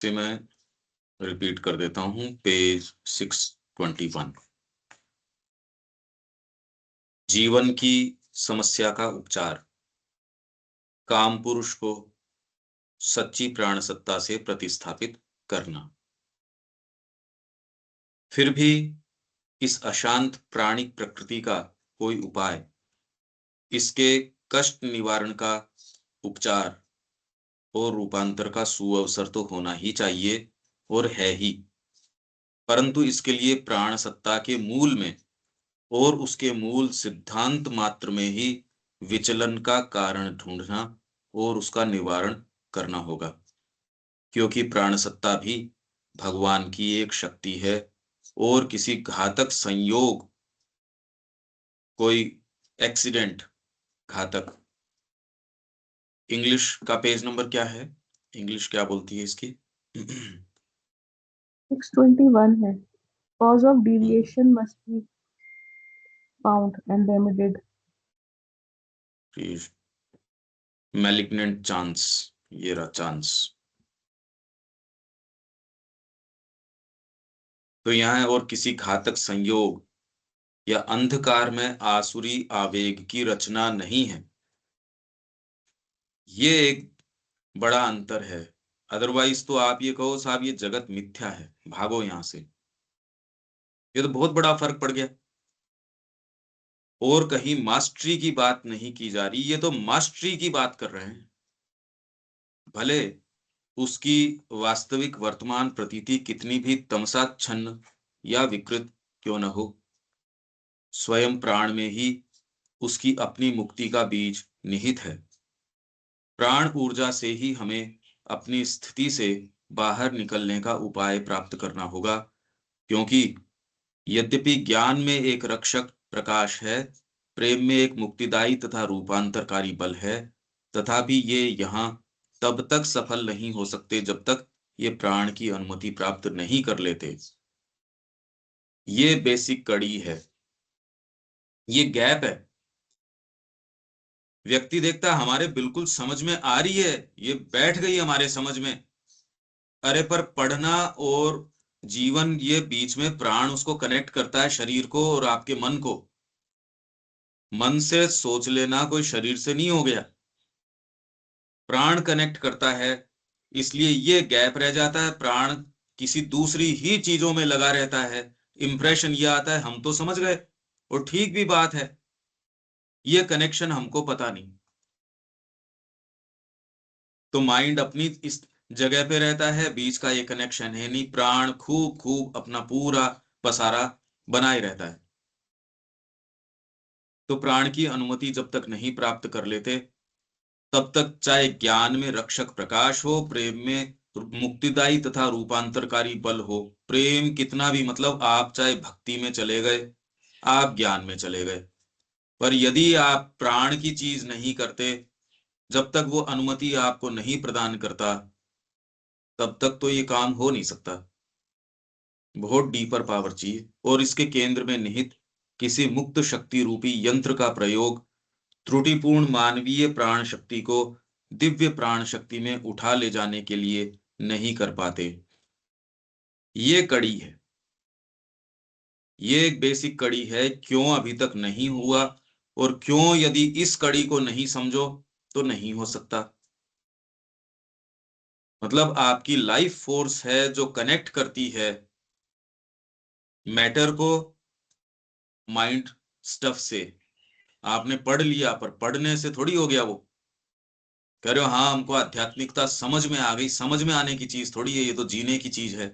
से मैं रिपीट कर देता हूं, पेज 621। जीवन की समस्या का उपचार। काम पुरुष को सच्ची प्राण सत्ता से प्रतिस्थापित करना। फिर भी इस अशांत प्राणिक प्रकृति का कोई उपाय, इसके कष्ट निवारण का उपचार और रूपांतर का सुअवसर तो होना ही चाहिए, और है ही। परंतु इसके लिए प्राण सत्ता के मूल में और उसके मूल सिद्धांत मात्र में ही विचलन का कारण ढूंढना और उसका निवारण करना होगा, क्योंकि प्राण सत्ता भी भगवान की एक शक्ति है, और किसी घातक संयोग, कोई एक्सीडेंट, घातक। इंग्लिश का पेज नंबर क्या है? इंग्लिश क्या बोलती है इसकी? 621 है। Cause of deviation must be found and remedied. Malignant chance, ये रहा चांस। तो यहाँ है, और किसी घातक संयोग या अंधकार में आसुरी आवेग की रचना नहीं है। ये एक बड़ा अंतर है। अदरवाइज तो आप ये कहो साहब ये जगत मिथ्या है, भागो यहां से। ये तो बहुत बड़ा फर्क पड़ गया। और कहीं मास्टरी की बात नहीं की जा रही, ये तो मास्टरी की बात कर रहे हैं। भले उसकी वास्तविक वर्तमान प्रतीति कितनी भी तमसाच्छन्न या विकृत क्यों न हो, स्वयं प्राण में ही उसकी अपनी मुक्ति का बीज निहित है। प्राण ऊर्जा से ही हमें अपनी स्थिति से बाहर निकलने का उपाय प्राप्त करना होगा, क्योंकि यद्यपि ज्ञान में एक रक्षक प्रकाश है, प्रेम में एक मुक्तिदायी तथा रूपांतरकारी बल है, तथापि ये यहाँ तब तक सफल नहीं हो सकते जब तक ये प्राण की अनुमति प्राप्त नहीं कर लेते। ये बेसिक कड़ी है, ये गैप है। व्यक्ति देखता है हमारे बिल्कुल समझ में आ रही है, ये बैठ गई हमारे समझ में। अरे पर पढ़ना और जीवन, ये बीच में प्राण उसको कनेक्ट करता है, शरीर को और आपके मन को। मन से सोच लेना कोई शरीर से नहीं हो गया, प्राण कनेक्ट करता है। इसलिए ये गैप रह जाता है, प्राण किसी दूसरी ही चीजों में लगा रहता है। इंप्रेशन ये आता है हम तो समझ गए, और ठीक भी बात है, ये कनेक्शन हमको पता नहीं। तो माइंड अपनी इस जगह पे रहता है, बीच का ये कनेक्शन है नहीं। प्राण खूब खूब अपना पूरा पसारा बनाए रहता है। तो प्राण की अनुमति जब तक नहीं प्राप्त कर लेते, तब तक चाहे ज्ञान में रक्षक प्रकाश हो, प्रेम में मुक्तिदायी तथा रूपांतरकारी बल हो। प्रेम कितना भी, मतलब आप चाहे भक्ति में चले गए, आप ज्ञान में चले गए, पर यदि आप प्राण की चीज नहीं करते, जब तक वो अनुमति आपको नहीं प्रदान करता, तब तक तो ये काम हो नहीं सकता। बहुत डीपर पावर चाहिए, और इसके केंद्र में निहित किसी मुक्त शक्ति रूपी यंत्र का प्रयोग त्रुटिपूर्ण मानवीय प्राण शक्ति को दिव्य प्राण शक्ति में उठा ले जाने के लिए नहीं कर पाते। ये कड़ी है, ये एक बेसिक कड़ी है, क्यों अभी तक नहीं हुआ, और क्यों यदि इस कड़ी को नहीं समझो तो नहीं हो सकता। मतलब आपकी लाइफ फोर्स है जो कनेक्ट करती है मैटर को माइंड स्टफ से। आपने पढ़ लिया, पर पढ़ने से थोड़ी हो गया वो। कह रहे हो हाँ हमको आध्यात्मिकता समझ में आ गई, समझ में आने की चीज थोड़ी है, ये तो जीने की चीज है।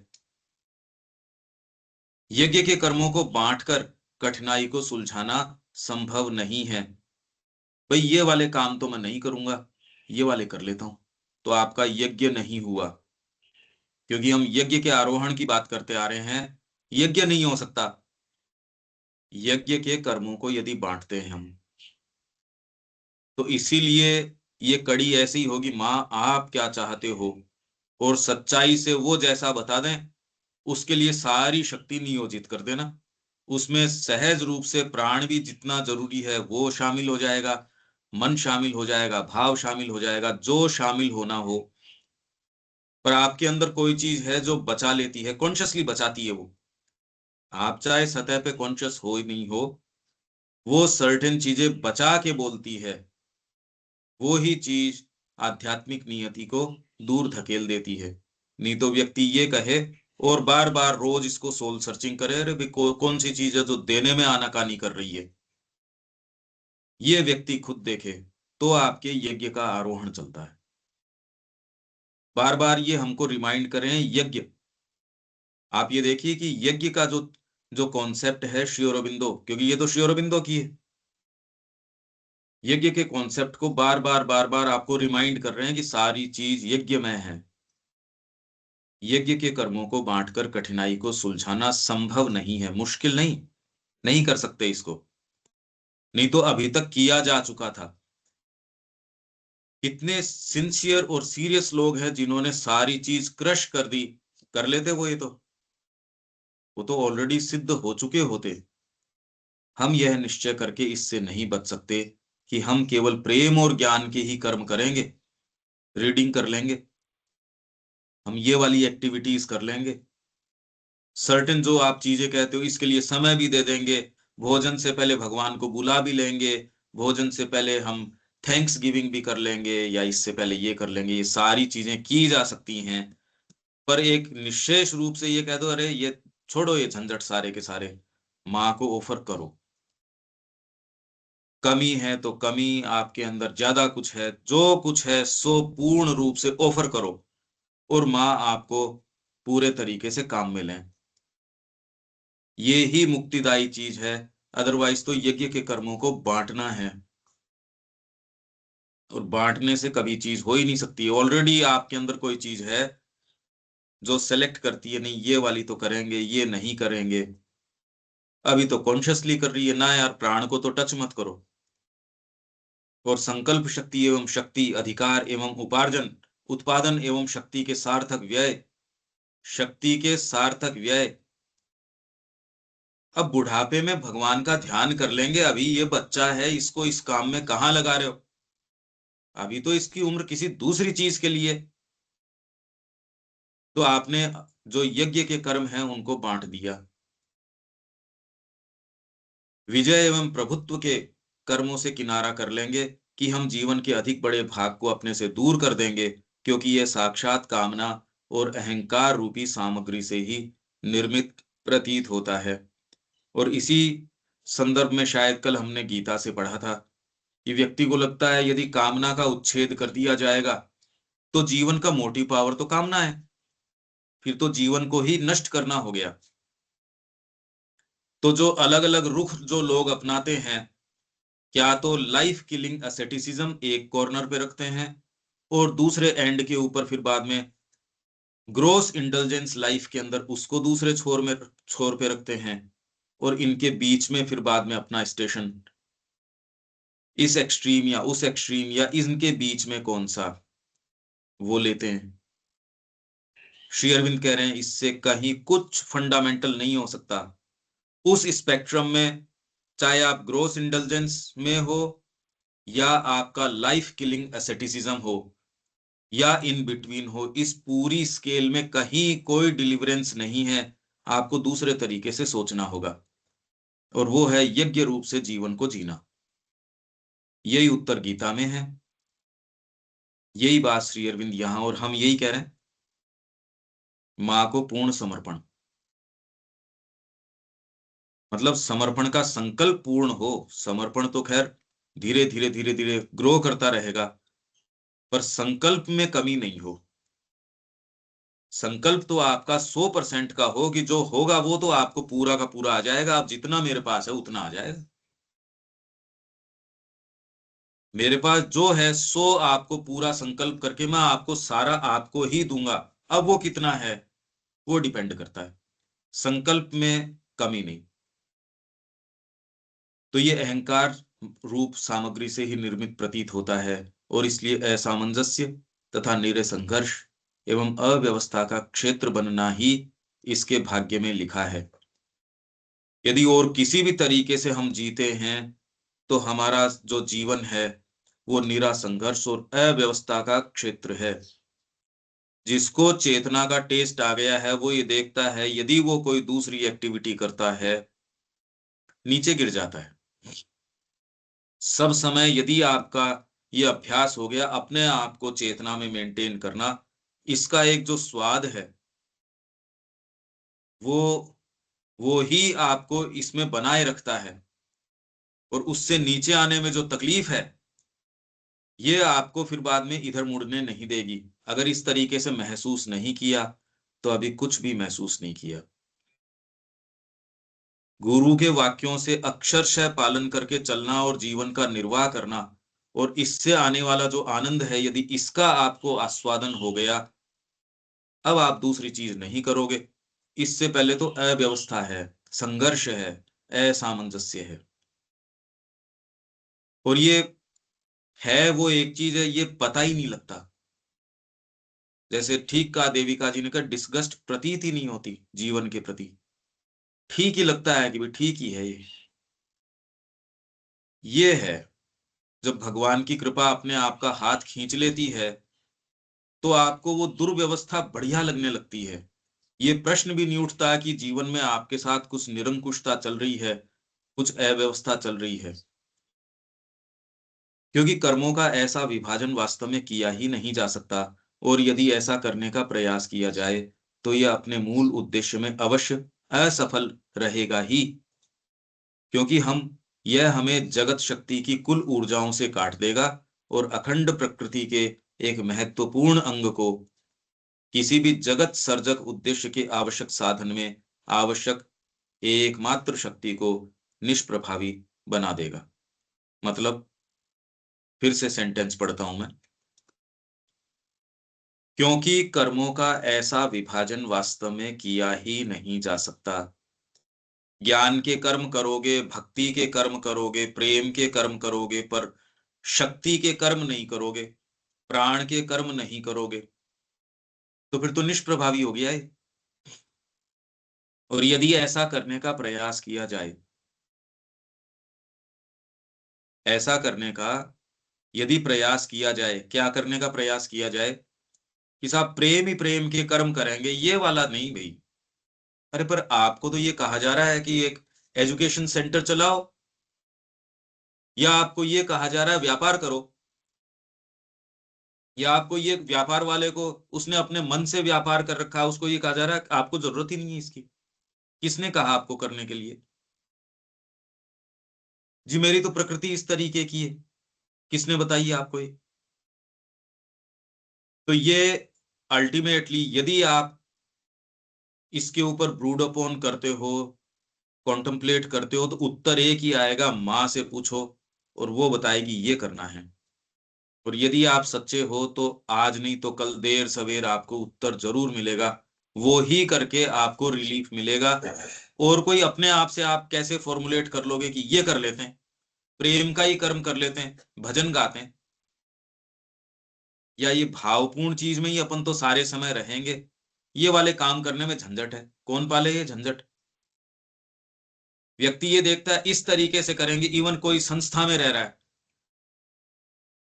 यज्ञ के कर्मों को बांटकर कठिनाई को सुलझाना संभव नहीं है। भाई ये वाले काम तो मैं नहीं करूंगा, ये वाले कर लेता हूं, तो आपका यज्ञ नहीं हुआ। क्योंकि हम यज्ञ के आरोहण की बात करते आ रहे हैं, यज्ञ नहीं हो सकता। यज्ञ के कर्मों को यदि बांटते हैं हम, तो इसीलिए ये कड़ी ऐसी ही होगी, माँ आप क्या चाहते हो, और सच्चाई से वो जैसा बता दें, उसके लिए सारी शक्ति नियोजित कर देना। उसमें सहज रूप से प्राण भी जितना जरूरी है वो शामिल हो जाएगा, मन शामिल हो जाएगा, भाव शामिल हो जाएगा, जो शामिल होना हो। पर आपके अंदर कोई चीज है जो बचा लेती है, कॉन्शियसली बचाती है। वो आप चाहे सतह पे कॉन्शियस हो ही नहीं हो, वो सर्टेन चीजें बचा के बोलती है। वो ही चीज आध्यात्मिक नियति को दूर धकेल देती है। नहीं तो व्यक्ति ये कहे और बार बार रोज इसको सोल सर्चिंग करे, अरे भाई कौन सी चीज है जो देने में आनाकानी कर रही है, ये व्यक्ति खुद देखे तो आपके यज्ञ का आरोहण चलता है। बार बार ये हमको रिमाइंड करें यज्ञ। आप ये देखिए कि यज्ञ का जो जो कॉन्सेप्ट है श्री अरबिंदो, क्योंकि ये तो श्री अरबिंदो की है, यज्ञ के कॉन्सेप्ट को बार बार आपको रिमाइंड कर रहे हैं कि सारी चीज यज्ञ में है। यज्ञ के कर्मों को बांटकर कठिनाई को सुलझाना संभव नहीं है, मुश्किल नहीं, नहीं कर सकते इसको। नहीं तो अभी तक किया जा चुका था। कितने सिंसियर और सीरियस लोग हैं जिन्होंने सारी चीज क्रश कर दी, कर लेते वो तो ऑलरेडी सिद्ध हो चुके होते। हम यह निश्चय करके इससे नहीं बच सकते कि हम केवल प्रेम और ज्ञान के ही कर्म करेंगे, रीडिंग कर लेंगे, हम ये वाली एक्टिविटीज कर लेंगे, सर्टेन जो आप चीजें कहते हो इसके लिए समय भी दे देंगे, भोजन से पहले भगवान को बुला भी लेंगे, भोजन से पहले हम थैंक्स गिविंग भी कर लेंगे, या इससे पहले ये कर लेंगे, ये सारी चीजें की जा सकती हैं। पर एक निश्चेष रूप से ये कह दो, अरे ये छोड़ो, ये झंझट सारे के सारे माँ को ऑफर करो। कमी है तो कमी, आपके अंदर ज्यादा कुछ है, जो कुछ है सो पूर्ण रूप से ऑफर करो, और माँ आपको पूरे तरीके से काम में लें। ये ही मुक्तिदायी चीज है। अदरवाइज तो यज्ञ के कर्मों को बांटना है, और बांटने से कभी चीज हो ही नहीं सकती। ऑलरेडी आपके अंदर कोई चीज है जो सेलेक्ट करती है, नहीं ये वाली तो करेंगे, ये नहीं करेंगे। अभी तो कॉन्शियसली कर रही है ना, यार प्राण को तो टच मत करो। और संकल्प शक्ति एवं शक्ति अधिकार एवं उपार्जन, उत्पादन एवं शक्ति के सार्थक व्यय, शक्ति के सार्थक व्यय। अब बुढ़ापे में भगवान का ध्यान कर लेंगे, अभी ये बच्चा है, इसको इस काम में कहाँ लगा रहे हो? अभी तो इसकी उम्र किसी दूसरी चीज के लिए। तो आपने जो यज्ञ के कर्म हैं उनको बांट दिया। विजय एवं प्रभुत्व के कर्मों से किनारा कर लेंगे कि हम जीवन के अधिक बड़े भाग को अपने से दूर कर देंगे, क्योंकि यह साक्षात कामना और अहंकार रूपी सामग्री से ही निर्मित प्रतीत होता है। और इसी संदर्भ में शायद कल हमने गीता से पढ़ा था कि व्यक्ति को लगता है यदि कामना का उच्छेद कर दिया जाएगा तो जीवन का मोटिव पावर तो कामना है, फिर तो जीवन को ही नष्ट करना हो गया। तो जो अलग अलग रुख जो लोग अपनाते हैं, क्या तो लाइफ किलिंग एसेटिसिज्म एक कॉर्नर पे रखते हैं, और दूसरे एंड के ऊपर फिर बाद में ग्रोस इंटेलिजेंस लाइफ के अंदर उसको दूसरे छोर पे रखते हैं, और इनके बीच में फिर बाद में अपना स्टेशन, इस एक्सट्रीम या उस एक्सट्रीम या इनके बीच में कौन सा, वो लेते हैं। श्री अरविंद कह रहे हैं इससे कहीं कुछ फंडामेंटल नहीं हो सकता। उस स्पेक्ट्रम में, चाहे आप ग्रोस इंटेलिजेंस में हो, या आपका लाइफ किलिंग एसेटिसिज्म हो, या इन बिटवीन हो, इस पूरी स्केल में कहीं कोई डिलीवरेंस नहीं है। आपको दूसरे तरीके से सोचना होगा, और वो है यज्ञ रूप से जीवन को जीना। यही उत्तर गीता में है, यही बात श्री अरविंद यहां, और हम यही कह रहे हैं, माँ को पूर्ण समर्पण। मतलब समर्पण का संकल्प पूर्ण हो। समर्पण तो खैर धीरे धीरे ग्रो करता रहेगा, पर संकल्प में कमी नहीं हो। संकल्प तो आपका 100% का हो कि जो होगा वो तो आपको पूरा का पूरा आ जाएगा। अब जितना मेरे पास है उतना आ जाएगा, मेरे पास जो है सो आपको पूरा संकल्प करके मैं आपको सारा आपको ही दूंगा। अब वो कितना है वो डिपेंड करता है, संकल्प में कमी नहीं। तो ये अहंकार रूप सामग्री से ही निर्मित प्रतीत होता है, और इसलिए असामंजस्य तथा निरय संघर्ष एवं अव्यवस्था का क्षेत्र बनना ही इसके भाग्य में लिखा है। यदि और किसी भी तरीके से हम जीते हैं तो हमारा जो जीवन है वो निरा संघर्ष और अव्यवस्था का क्षेत्र है। जिसको चेतना का टेस्ट आ गया है वो ये देखता है यदि वो कोई दूसरी एक्टिविटी करता है नीचे गिर जाता है। सब समय यदि आपका ये अभ्यास हो गया अपने आप को चेतना में मेंटेन करना, इसका एक जो स्वाद है वो वो ही आपको इसमें बनाए रखता है, और उससे नीचे आने में जो तकलीफ है ये आपको फिर बाद में इधर मुड़ने नहीं देगी। अगर इस तरीके से महसूस नहीं किया तो अभी कुछ भी महसूस नहीं किया। गुरु के वाक्यों से अक्षरशः पालन करके चलना और जीवन का निर्वाह करना, और इससे आने वाला जो आनंद है यदि इसका आपको आस्वादन हो गया, अब आप दूसरी चीज नहीं करोगे। इससे पहले तो अव्यवस्था है, संघर्ष है, असामंजस्य है, और ये है वो एक चीज है ये पता ही नहीं लगता। जैसे ठीक कहा देविका जी ने कहा, डिस्गस्ट प्रतीत ही नहीं होती जीवन के प्रति, ठीक ही लगता है कि भाई ठीक ही है ये है। जब भगवान की कृपा अपने आप का हाथ खींच लेती है तो आपको वो दुर्व्यवस्था बढ़िया लगने लगती है। ये प्रश्न भी नहीं उठता कि जीवन में आपके साथ कुछ निरंकुशता चल रही है, कुछ अव्यवस्था चल रही है, क्योंकि कर्मों का ऐसा विभाजन वास्तव में किया ही नहीं जा सकता। और यदि ऐसा करने का प्रयास किया जाए तो यह अपने मूल उद्देश्य में अवश्य असफल रहेगा ही, क्योंकि यह हमें जगत शक्ति की कुल ऊर्जाओं से काट देगा और अखंड प्रकृति के एक महत्वपूर्ण अंग को किसी भी जगत सर्जक उद्देश्य के आवश्यक साधन में आवश्यक एकमात्र शक्ति को निष्प्रभावी बना देगा। मतलब, फिर से सेंटेंस पढ़ता हूं मैं, क्योंकि कर्मों का ऐसा विभाजन वास्तव में किया ही नहीं जा सकता। ज्ञान के कर्म करोगे, भक्ति के कर्म करोगे, प्रेम के कर्म करोगे, पर शक्ति के कर्म नहीं करोगे, प्राण के कर्म नहीं करोगे, तो फिर तो निष्प्रभावी हो गया है। और यदि ऐसा करने का प्रयास किया जाए, ऐसा करने का यदि प्रयास किया जाए, क्या करने का प्रयास किया जाए कि साहब प्रेम ही प्रेम के कर्म करेंगे, ये वाला नहीं भाई। अरे पर आपको तो ये कहा जा रहा है कि एक एजुकेशन सेंटर चलाओ, या आपको ये कहा जा रहा है व्यापार करो, या आपको ये व्यापार वाले को उसने अपने मन से व्यापार कर रखा है, उसको ये कहा जा रहा है आपको जरूरत ही नहीं है इसकी। किसने कहा आपको करने के लिए? जी मेरी तो प्रकृति इस तरीके की है। किसने बताई है आपको ये? तो ये अल्टीमेटली यदि आप इसके ऊपर ब्रूड अपॉन करते हो, कॉन्टम्पलेट करते हो, तो उत्तर एक ही आएगा, माँ से पूछो और वो बताएगी ये करना है। और यदि आप सच्चे हो तो आज नहीं तो कल देर सवेर आपको उत्तर जरूर मिलेगा, वो ही करके आपको रिलीफ मिलेगा। और कोई अपने आप से आप कैसे फॉर्मुलेट कर लोगे कि ये कर लेते हैं, प्रेम का ही कर्म कर लेते हैं, भजन गाते हैं, या ये भावपूर्ण चीज में ही अपन तो सारे समय रहेंगे, ये वाले काम करने में झंझट है, कौन पाले ये झंझट? व्यक्ति ये देखता है इस तरीके से करेंगे, इवन कोई संस्था में रह रहा है,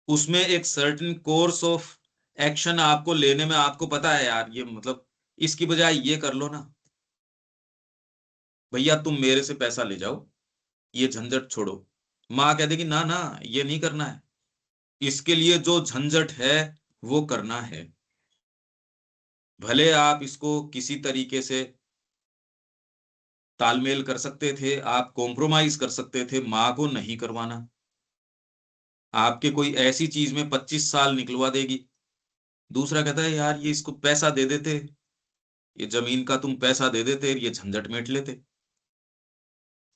उसमें एक सर्टेन कोर्स ऑफ एक्शन आपको लेने में आपको पता है यार ये मतलब इसकी बजाय ये कर लो ना, भैया तुम मेरे से पैसा ले जाओ, ये झंझट छोड़ो। माँ कह देगी ना ना ये नहीं करना है, इसके लिए जो झंझट है वो करना है। भले आप इसको किसी तरीके से तालमेल कर सकते थे, आप कॉम्प्रोमाइज कर सकते थे, माँ को नहीं करवाना। आपके कोई ऐसी चीज में 25 साल निकलवा देगी। दूसरा कहता है यार ये इसको पैसा दे देते, ये जमीन का तुम पैसा दे देते, ये झंझट मेट लेते।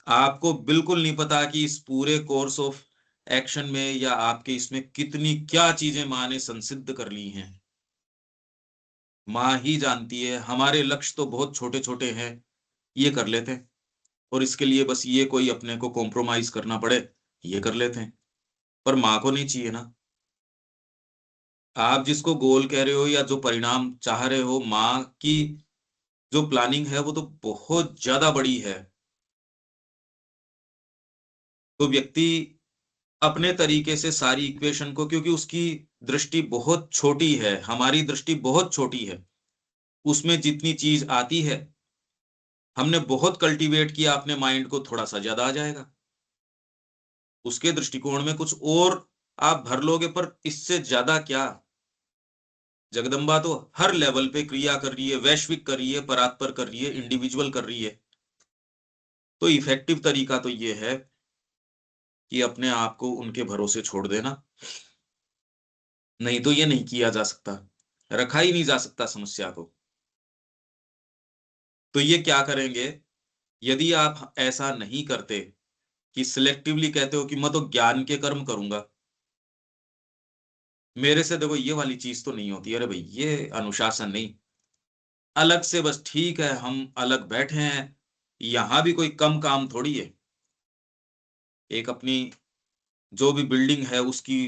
आपको बिल्कुल नहीं पता कि इस पूरे कोर्स ऑफ एक्शन में या आपके इसमें कितनी क्या चीजें माँ ने संसिद्ध कर ली हैं। माँ ही जानती है। हमारे लक्ष्य तो बहुत छोटे छोटे हैं, ये कर लेते हैं, और इसके लिए बस ये कोई अपने को कॉम्प्रोमाइज करना पड़े ये कर लेते हैं, पर माँ को नहीं चाहिए ना। आप जिसको गोल कह रहे हो या जो परिणाम चाह रहे हो, माँ की जो प्लानिंग है वो तो बहुत ज्यादा बड़ी है। तो व्यक्ति अपने तरीके से सारी इक्वेशन को, क्योंकि उसकी दृष्टि बहुत छोटी है, हमारी दृष्टि बहुत छोटी है, उसमें जितनी चीज आती है, हमने बहुत कल्टीवेट किया अपने माइंड को, थोड़ा सा ज्यादा आ जाएगा, उसके दृष्टिकोण में कुछ और आप भर लोगे, पर इससे ज्यादा क्या। जगदम्बा तो हर लेवल पे क्रिया कर रही है, वैश्विक कर रही है, परात्पर कर रही है, इंडिविजुअल कर रही है। तो इफेक्टिव तरीका तो ये है कि अपने आप को उनके भरोसे छोड़ देना, नहीं तो ये नहीं किया जा सकता, रखा ही नहीं जा सकता समस्या को। तो ये क्या करेंगे, यदि आप ऐसा नहीं करते कि सिलेक्टिवली कहते हो कि मैं तो ज्ञान के कर्म करूंगा, मेरे से देखो ये वाली चीज तो नहीं होती, अरे भाई ये अनुशासन नहीं, अलग से बस ठीक है हम अलग बैठे हैं, यहां भी कोई कम काम थोड़ी है। एक अपनी जो भी बिल्डिंग है उसकी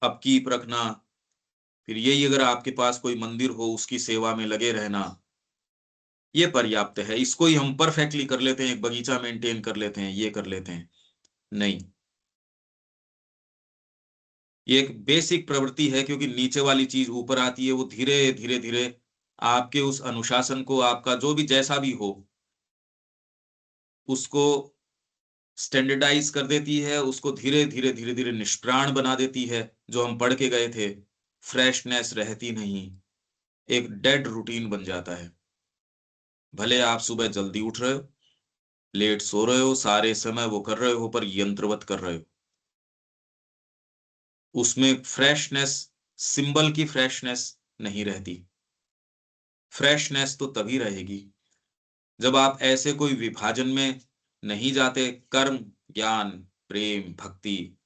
अपकीप रखना, फिर यही अगर आपके पास कोई मंदिर हो उसकी सेवा में लगे रहना, ये पर्याप्त है। इसको ही हम परफेक्टली कर लेते हैं, एक बगीचा मेंटेन कर लेते हैं, ये कर लेते हैं, नहीं। ये एक बेसिक प्रवृत्ति है, क्योंकि नीचे वाली चीज ऊपर आती है, वो धीरे धीरे धीरे आपके उस अनुशासन को, आपका जो भी जैसा भी हो उसको स्टैंडर्डाइज कर देती है, उसको धीरे धीरे धीरे धीरे निष्प्राण बना देती है। जो हम पढ़ के गए थे, फ्रेशनेस रहती नहीं, एक डेड रूटीन बन जाता है। भले आप सुबह जल्दी उठ रहे हो, लेट सो रहे हो, सारे समय वो कर रहे हो, पर यंत्रवत कर रहे हो। उसमें फ्रेशनेस, सिंबल की फ्रेशनेस नहीं रहती। फ्रेशनेस तो तभी रहेगी जब आप ऐसे कोई विभाजन में नहीं जाते, कर्म, ज्ञान, प्रेम, भक्ति।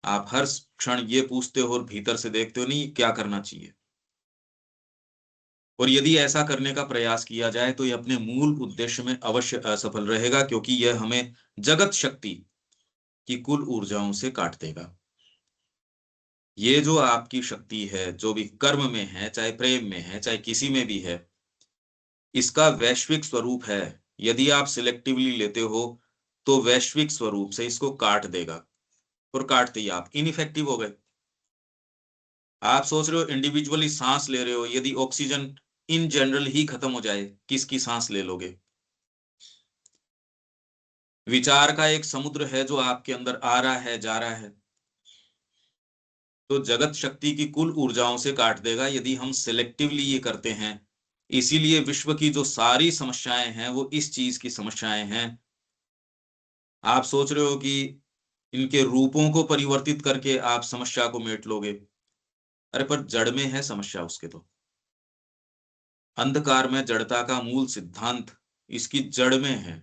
आप हर क्षण ये पूछते हो और भीतर से देखते हो, नहीं क्या करना चाहिए। और यदि ऐसा करने का प्रयास किया जाए तो ये अपने मूल उद्देश्य में अवश्य असफल रहेगा, क्योंकि यह हमें जगत शक्ति की कुल ऊर्जाओं से काट देगा। ये जो आपकी शक्ति है, जो भी कर्म में है, चाहे प्रेम में है, चाहे किसी में भी है, इसका वैश्विक स्वरूप है। यदि आप सिलेक्टिवली लेते हो तो वैश्विक स्वरूप से इसको काट देगा, और काटते ही आप इनइफेक्टिव हो गए। आप सोच रहे हो इंडिविजुअली सांस ले रहे हो, यदि ऑक्सीजन इन जनरल ही खत्म हो जाए, किसकी सांस ले लोगे। विचार का एक समुद्र है जो आपके अंदर आ रहा है, जा रहा है, तो जगत शक्ति की कुल ऊर्जाओं से काट देगा यदि हम सिलेक्टिवली ये करते हैं। इसीलिए विश्व की जो सारी समस्याएं हैं वो इस चीज की समस्याएं हैं। आप सोच रहे हो कि इनके रूपों को परिवर्तित करके आप समस्या को मेट लोगे, अरे पर जड़ में है समस्या उसके तो। अंधकार में जड़ता का मूल सिद्धांत इसकी जड़ में है।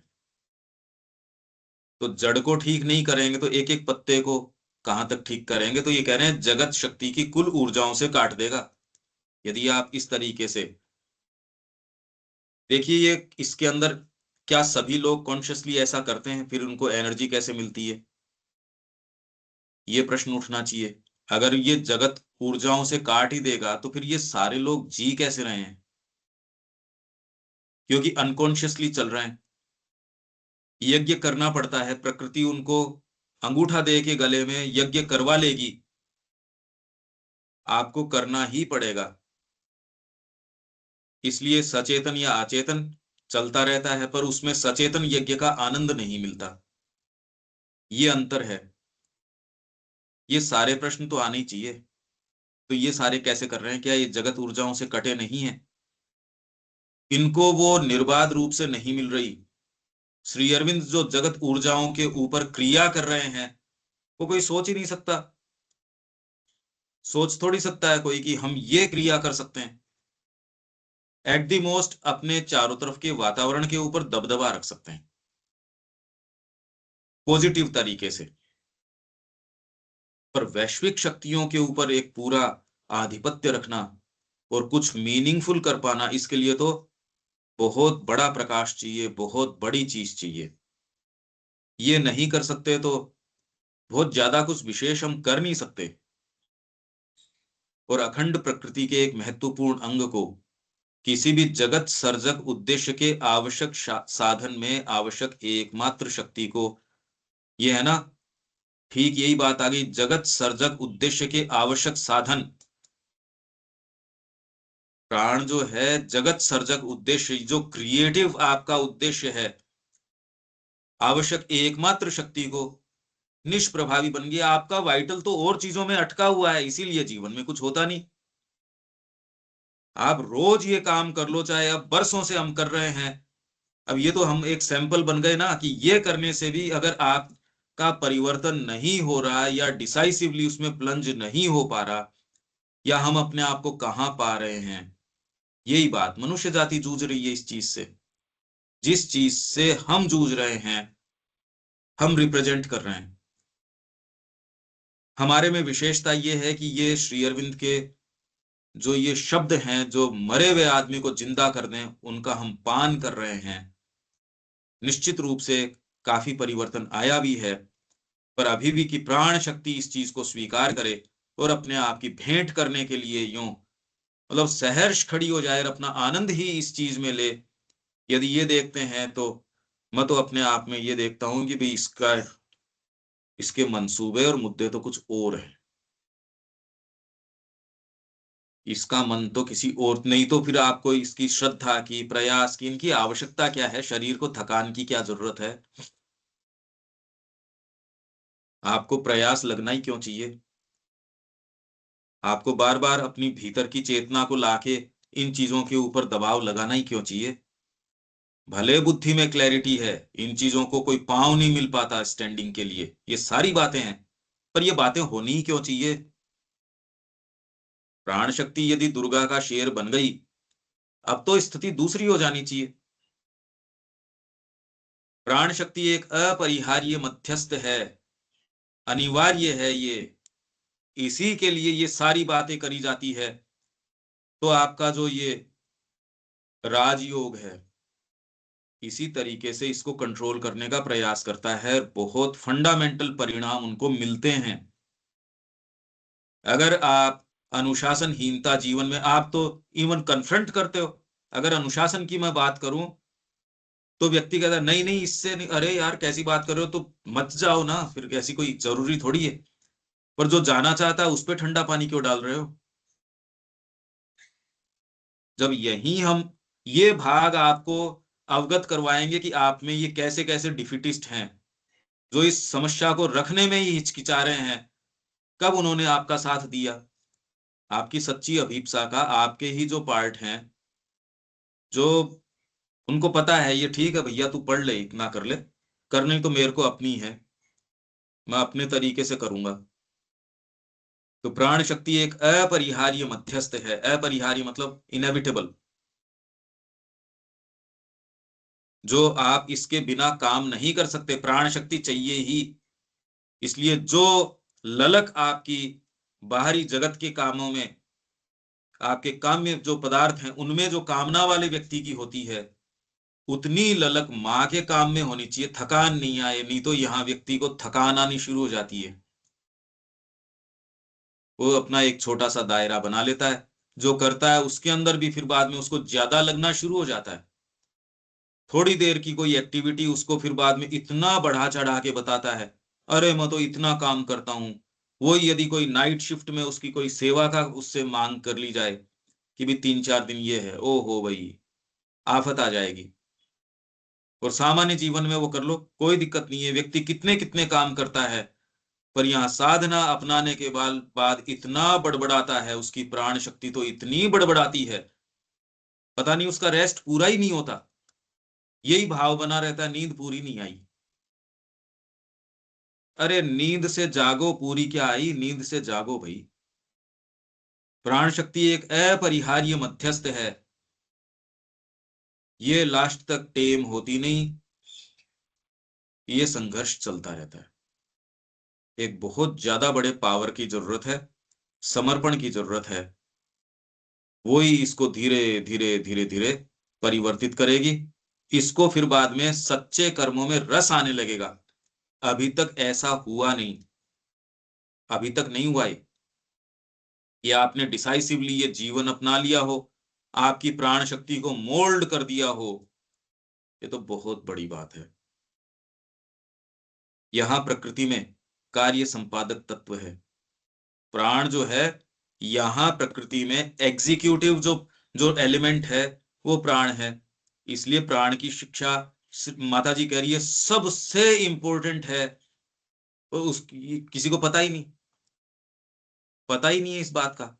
तो जड़ को ठीक नहीं करेंगे तो एक एक पत्ते को कहां तक ठीक करेंगे। तो ये कह रहे हैं जगत शक्ति की कुल ऊर्जाओं से काट देगा यदि आप इस तरीके से देखिए। ये इसके अंदर क्या सभी लोग कॉन्शियसली ऐसा करते हैं, फिर उनको एनर्जी कैसे मिलती है, ये प्रश्न उठना चाहिए। अगर ये जगत ऊर्जाओं से काट ही देगा तो फिर ये सारे लोग जी कैसे रहे हैं, क्योंकि अनकॉन्शियसली चल रहे हैं। यज्ञ करना पड़ता है, प्रकृति उनको अंगूठा दे के गले में यज्ञ करवा लेगी, आपको करना ही पड़ेगा। इसलिए सचेतन या अचेतन चलता रहता है, पर उसमें सचेतन यज्ञ का आनंद नहीं मिलता। ये अंतर है। ये सारे प्रश्न तो आने ही चाहिए। तो ये सारे कैसे कर रहे हैं, क्या ये जगत ऊर्जाओं से कटे नहीं है, इनको वो निर्बाध रूप से नहीं मिल रही। श्री अरविंद जो जगत ऊर्जाओं के ऊपर क्रिया कर रहे हैं, वो कोई सोच ही नहीं सकता। सोच थोड़ी सकता है कोई कि हम ये क्रिया कर सकते हैं। एट द मोस्ट अपने चारों तरफ के वातावरण के ऊपर दबदबा रख सकते हैं पॉजिटिव तरीके से, पर वैश्विक शक्तियों के ऊपर एक पूरा आधिपत्य रखना और कुछ मीनिंगफुल कर पाना, इसके लिए तो बहुत बड़ा प्रकाश चाहिए, बहुत बड़ी चीज चाहिए। ये नहीं कर सकते तो बहुत ज्यादा कुछ विशेष हम कर नहीं सकते। और अखंड प्रकृति के एक महत्वपूर्ण अंग को किसी भी जगत सर्जक उद्देश्य के आवश्यक साधन में आवश्यक एकमात्र शक्ति को, ये है ना, ठीक यही बात आ गई, जगत सर्जक उद्देश्य के आवश्यक साधन। प्राण जो है जगत सर्जक उद्देश्य, जो क्रिएटिव आपका उद्देश्य है, आवश्यक एकमात्र शक्ति को निष्प्रभावी बन गया। आपका वाइटल तो और चीजों में अटका हुआ है, इसीलिए जीवन में कुछ होता नहीं। आप रोज ये काम कर लो, चाहे अब बरसों से हम कर रहे हैं। अब ये तो हम एक सैंपल बन गए ना, कि ये करने से भी अगर आपका परिवर्तन नहीं हो रहा, या डिसाइसिवली उसमें प्लंज नहीं हो पा रहा, या हम अपने आप को कहाँ पा रहे हैं। यही बात मनुष्य जाति जूझ रही है इस चीज से। जिस चीज से हम जूझ रहे हैं, हम रिप्रेजेंट कर रहे हैं। हमारे में विशेषता ये है कि ये श्री अरविंद के जो ये शब्द हैं, जो मरे हुए आदमी को जिंदा कर दें, उनका हम पान कर रहे हैं। निश्चित रूप से काफी परिवर्तन आया भी है, पर अभी भी कि प्राण शक्ति इस चीज को स्वीकार करे और अपने आप की भेंट करने के लिए यूं मतलब सहर्ष खड़ी हो जाए और अपना आनंद ही इस चीज में ले। यदि ये देखते हैं तो मैं तो अपने आप में ये देखता हूं कि भाई इसके मंसूबे और मुद्दे तो कुछ और हैं। इसका मन तो किसी और नहीं, तो फिर आपको इसकी श्रद्धा की, प्रयास की, इनकी आवश्यकता क्या है? शरीर को थकान की क्या जरूरत है? आपको प्रयास लगना ही क्यों चाहिए? आपको बार बार अपनी भीतर की चेतना को लाके इन चीजों के ऊपर दबाव लगाना ही क्यों चाहिए? भले बुद्धि में क्लैरिटी है, इन चीजों को कोई पांव नहीं मिल पाता स्टैंडिंग के लिए, ये सारी बातें हैं, पर ये बातें होनी ही क्यों चाहिए? प्राण शक्ति यदि दुर्गा का शेर बन गई, अब तो स्थिति दूसरी हो जानी चाहिए। प्राण शक्ति एक अपरिहार्य मध्यस्थ है, अनिवार्य है ये, इसी के लिए ये सारी बातें करी जाती है। तो आपका जो ये राजयोग है, इसी तरीके से इसको कंट्रोल करने का प्रयास करता है। बहुत फंडामेंटल परिणाम उनको मिलते हैं। अगर आप अनुशासनहीनता जीवन में, आप तो इवन कन्फ्रंट करते हो। अगर अनुशासन की मैं बात करूं, तो व्यक्ति कहता है नहीं नहीं इससे नहीं, अरे यार कैसी बात कर रहे हो, तो मत जाओ ना, फिर ऐसी कोई जरूरी थोड़ी है। पर जो जाना चाहता है उस पे ठंडा पानी क्यों डाल रहे हो? जब यही हम ये भाग आपको अवगत करवाएंगे कि आप में ये कैसे कैसे डिफिटिस्ट हैं, जो इस समस्या को रखने में ही हिचकिचा रहे हैं, कब उन्होंने आपका साथ दिया? आपकी सच्ची अभीप्सा का आपके ही जो पार्ट हैं, जो उनको पता है ये ठीक है भैया, तू पढ़ ले, इतना कर ले, करनी तो मेरे को अपनी है, मैं अपने तरीके से करूंगा। तो प्राण शक्ति एक अपरिहार्य मध्यस्थ है। अपरिहार्य मतलब इनएविटेबल, जो आप इसके बिना काम नहीं कर सकते, प्राण शक्ति चाहिए ही। इसलिए जो ललक आपकी बाहरी जगत के कामों में, आपके काम में जो पदार्थ हैं उनमें जो कामना वाले व्यक्ति की होती है, उतनी ललक माँ के काम में होनी चाहिए। थकान नहीं आए, नहीं तो यहाँ व्यक्ति को थकान आनी शुरू हो जाती है। वो अपना एक छोटा सा दायरा बना लेता है, जो करता है उसके अंदर भी फिर बाद में उसको ज्यादा लगना शुरू हो जाता है। थोड़ी देर की कोई एक्टिविटी उसको फिर बाद में इतना बढ़ा चढ़ा के बताता है, अरे मैं तो इतना काम करता हूं। वही यदि कोई नाइट शिफ्ट में उसकी कोई सेवा का उससे मांग कर ली जाए कि भी 3-4 दिन ये है, ओ हो भाई, आफत आ जाएगी। और सामान्य जीवन में वो कर लो, कोई दिक्कत नहीं है। व्यक्ति कितने कितने काम करता है, पर यहाँ साधना अपनाने के बाद इतना बड़बड़ाता है, उसकी प्राण शक्ति तो इतनी बड़बड़ाती है, पता नहीं उसका रेस्ट पूरा ही नहीं होता। यही भाव बना रहता है, नींद पूरी नहीं आई। अरे नींद से जागो, पूरी क्या आई, नींद से जागो भाई। प्राण शक्ति एक अपरिहार्य मध्यस्थ है, ये लास्ट तक टेम होती नहीं, ये संघर्ष चलता रहता है। एक बहुत ज्यादा बड़े पावर की जरूरत है, समर्पण की जरूरत है। वो ही इसको धीरे धीरे धीरे धीरे परिवर्तित करेगी। इसको फिर बाद में सच्चे कर्मों में रस आने लगेगा। अभी तक ऐसा हुआ नहीं, अभी तक नहीं हुआ है। ये आपने डिसाइसिवली ये जीवन अपना लिया हो, आपकी प्राण शक्ति को मोल्ड कर दिया हो, ये तो बहुत बड़ी बात है। यहाँ प्रकृति में कार्य संपादक तत्व है। प्राण जो है यहाँ प्रकृति में एग्जीक्यूटिव जो जो एलिमेंट है वो प्राण है। इसलिए प्राण की शिक्षा माता जी कह रही है सबसे इंपॉर्टेंट है। तो उसकी किसी को पता ही नहीं, पता ही नहीं है इस बात का।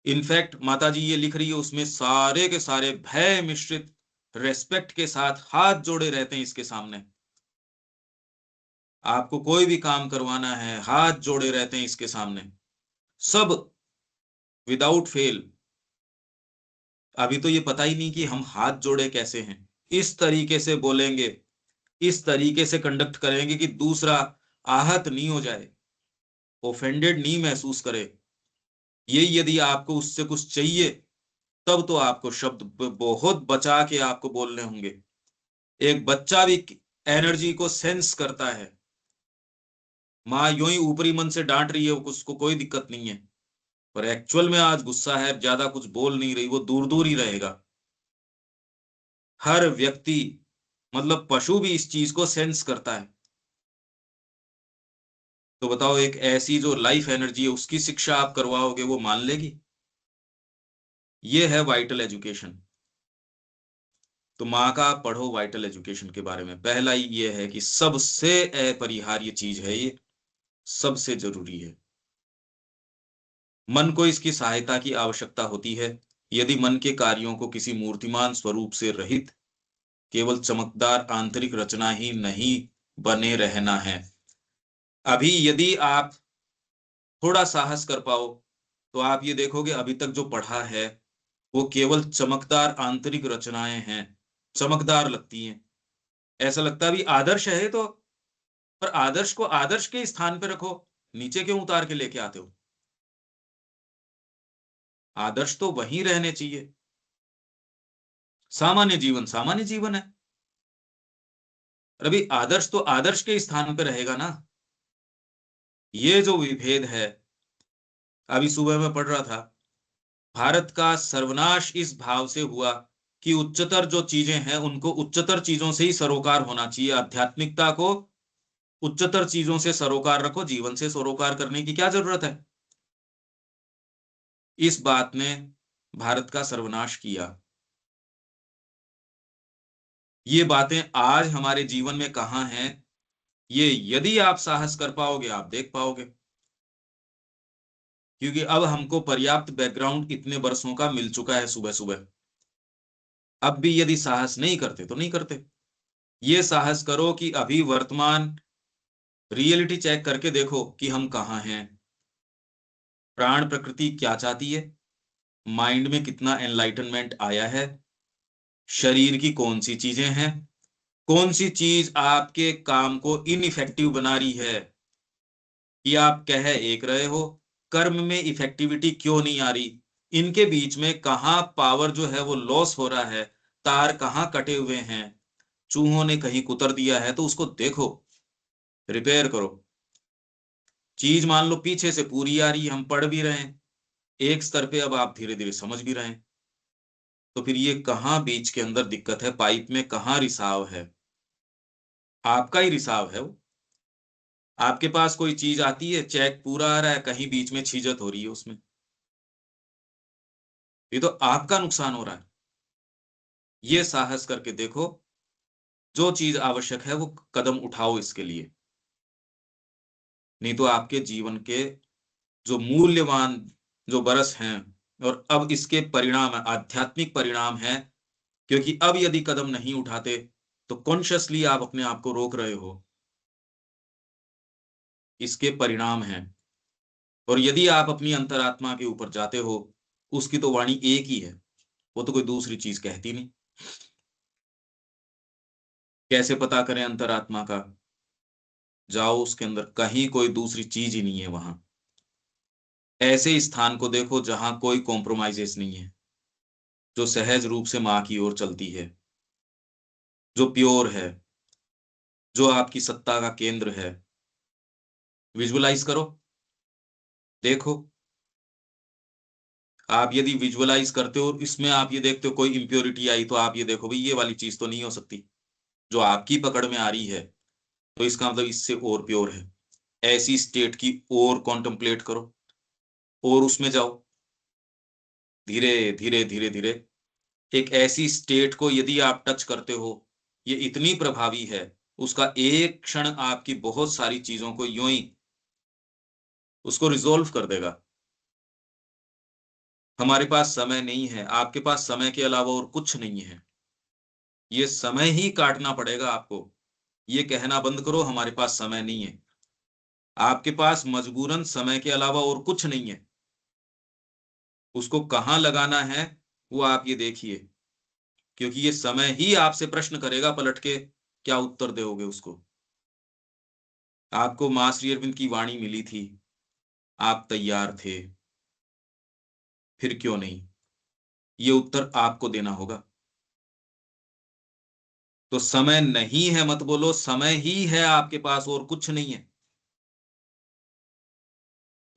इनफैक्ट माता जी ये लिख रही है उसमें सारे के सारे भय मिश्रित रेस्पेक्ट के साथ हाथ जोड़े रहते हैं इसके सामने। आपको कोई भी काम करवाना है हाथ जोड़े रहते हैं इसके सामने, सब विदाउट फेल। अभी तो ये पता ही नहीं कि हम हाथ जोड़े कैसे हैं। इस तरीके से बोलेंगे, इस तरीके से कंडक्ट करेंगे कि दूसरा आहत नहीं हो जाए, ऑफेंडेड नहीं महसूस करे। ये यदि आपको उससे कुछ चाहिए तब तो आपको शब्द बहुत बचा के आपको बोलने होंगे। एक बच्चा भी एनर्जी को सेंस करता है। माँ यूं ही ऊपरी मन से डांट रही है, उसको कोई दिक्कत नहीं है, पर एक्चुअल में आज गुस्सा है, ज्यादा कुछ बोल नहीं रही, वो दूर दूर ही रहेगा। हर व्यक्ति मतलब पशु भी इस चीज को सेंस करता है। तो बताओ एक ऐसी जो लाइफ एनर्जी है उसकी शिक्षा आप करवाओगे, वो मान लेगी? ये है वाइटल एजुकेशन। तो माँ का पढ़ो वाइटल एजुकेशन के बारे में। पहला ही ये है कि सबसे अपरिहार्य चीज है ये, सबसे जरूरी है। मन को इसकी सहायता की आवश्यकता होती है यदि मन के कार्यों को किसी मूर्तिमान स्वरूप से रहित केवल चमकदार आंतरिक रचना ही नहीं बने रहना है। अभी यदि आप थोड़ा साहस कर पाओ तो आप ये देखोगे अभी तक जो पढ़ा है वो केवल चमकदार आंतरिक रचनाएं हैं, चमकदार लगती हैं। ऐसा लगता है भी आदर्श है तो, पर आदर्श को आदर्श के स्थान पे रखो, नीचे क्यों उतार के लेके आते हो? आदर्श तो वहीं रहने चाहिए। सामान्य जीवन है। अभी आदर्श तो आदर्श के स्थान पे रहेगा ना। ये जो विभेद है, अभी सुबह में पढ़ रहा था, भारत का सर्वनाश इस भाव से हुआ कि उच्चतर जो चीजें हैं उनको उच्चतर चीजों से ही सरोकार होना चाहिए। आध्यात्मिकता को उच्चतर चीजों से सरोकार रखो, जीवन से सरोकार करने की क्या जरूरत है? इस बात ने भारत का सर्वनाश किया। ये बातें आज हमारे जीवन में कहां हैं, ये यदि आप साहस कर पाओगे आप देख पाओगे। क्योंकि अब हमको पर्याप्त बैकग्राउंड इतने वर्षों का मिल चुका है सुबह सुबह। अब भी यदि साहस नहीं करते तो नहीं करते। ये साहस करो कि अभी वर्तमान रियलिटी चेक करके देखो कि हम कहाँ हैं। प्राण प्रकृति क्या चाहती है, माइंड में कितना एनलाइटनमेंट आया है, शरीर की कौन सी चीजें हैं, कौन सी चीज आपके काम को इनइफेक्टिव बना रही है कि आप कह एक रहे हो, कर्म में इफेक्टिविटी क्यों नहीं आ रही, इनके बीच में कहाँ पावर जो है वो लॉस हो रहा है, तार कहाँ कटे हुए हैं, चूहों ने कहीं कुतर दिया है तो उसको देखो, रिपेयर करो। चीज मान लो पीछे से पूरी आ रही है, हम पढ़ भी रहे हैं एक स्तर पे, अब आप धीरे धीरे समझ भी रहे हैं, तो फिर ये कहाँ बीच के अंदर दिक्कत है, पाइप में कहाँ रिसाव है? आपका ही रिसाव है वो। आपके पास कोई चीज आती है, चेक पूरा आ रहा है, कहीं बीच में छीजत हो रही है उसमें, ये तो आपका नुकसान हो रहा है। ये साहस करके देखो, जो चीज आवश्यक है वो कदम उठाओ इसके लिए। नहीं तो आपके जीवन के जो मूल्यवान जो बरस हैं, और अब इसके परिणाम आध्यात्मिक परिणाम हैं, क्योंकि अब यदि कदम नहीं उठाते तो कॉन्शियसली आप अपने आप को रोक रहे हो, इसके परिणाम हैं। और यदि आप अपनी अंतरात्मा के ऊपर जाते हो, उसकी तो वाणी एक ही है, वो तो कोई दूसरी चीज कहती नहीं। कैसे पता करें अंतरात्मा का? जाओ उसके अंदर, कहीं कोई दूसरी चीज ही नहीं है वहां। ऐसे स्थान को देखो जहां कोई कॉम्प्रोमाइजेस नहीं है, जो सहज रूप से माँ की ओर चलती है, जो प्योर है, जो आपकी सत्ता का केंद्र है। विजुअलाइज करो, देखो। आप यदि विजुअलाइज करते हो, इसमें आप ये देखते हो कोई इंप्योरिटी आई, तो आप ये देखो भाई ये वाली चीज तो नहीं हो सकती, जो आपकी पकड़ में आ रही है तो इसका मतलब इससे और प्योर है। ऐसी स्टेट की और कॉन्टेम्पलेट करो और उसमें जाओ, धीरे धीरे धीरे धीरे। एक ऐसी स्टेट को यदि आप टच करते हो, ये इतनी प्रभावी है, उसका एक क्षण आपकी बहुत सारी चीजों को यूं ही उसको रिजोल्व कर देगा। हमारे पास समय नहीं है, आपके पास समय के अलावा और कुछ नहीं है, ये समय ही काटना पड़ेगा आपको। ये कहना बंद करो हमारे पास समय नहीं है, आपके पास मजबूरन समय के अलावा और कुछ नहीं है। उसको कहाँ लगाना है वो आप ये देखिए, क्योंकि ये समय ही आपसे प्रश्न करेगा पलट के, क्या उत्तर दोगे उसको। आपको मां श्री अरविंद की वाणी मिली थी, आप तैयार थे, फिर क्यों नहीं, ये उत्तर आपको देना होगा। तो समय नहीं है मत बोलो, समय ही है आपके पास और कुछ नहीं है।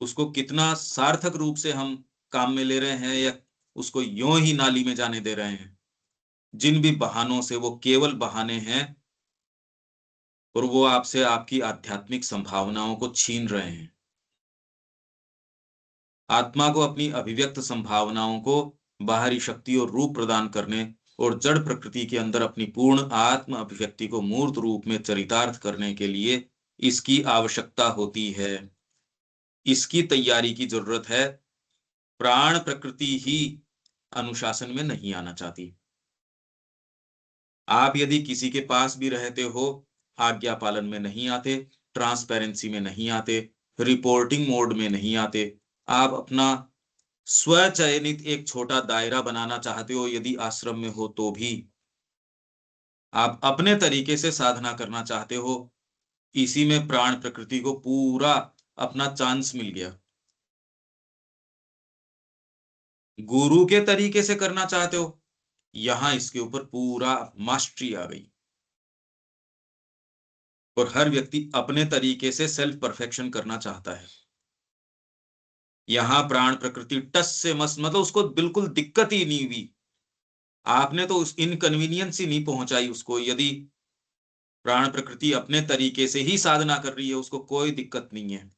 उसको कितना सार्थक रूप से हम काम में ले रहे हैं या उसको यूं ही नाली में जाने दे रहे हैं। जिन भी बहानों से, वो केवल बहाने हैं और वो आपसे आपकी आध्यात्मिक संभावनाओं को छीन रहे हैं। आत्मा को अपनी अभिव्यक्त संभावनाओं को बाहरी शक्ति और रूप प्रदान करने और जड़ प्रकृति के अंदर अपनी पूर्ण आत्म अभिव्यक्ति को मूर्त रूप में चरितार्थ करने के लिए इसकी आवश्यकता होती है। इसकी तैयारी की जरूरत है। प्राण प्रकृति ही अनुशासन में नहीं आना चाहती। आप यदि किसी के पास भी रहते हो, आज्ञा पालन में नहीं आते, ट्रांसपेरेंसी में नहीं आते, रिपोर्टिंग मोड में नहीं आते, आप अपना स्वचयनित एक छोटा दायरा बनाना चाहते हो, यदि आश्रम में हो तो भी आप अपने तरीके से साधना करना चाहते हो, इसी में प्राण प्रकृति को पूरा अपना चांस मिल गया। गुरु के तरीके से करना चाहते हो, यहां इसके ऊपर पूरा मास्टरी आ गई और हर व्यक्ति अपने तरीके से सेल्फ परफेक्शन करना चाहता है। यहां प्राण प्रकृति टस से मस, मतलब उसको बिल्कुल दिक्कत ही नहीं हुई। आपने तो उस इनकन्वीनियंस ही नहीं पहुंचाई उसको। यदि प्राण प्रकृति अपने तरीके से ही साधना कर रही है, उसको कोई दिक्कत नहीं है,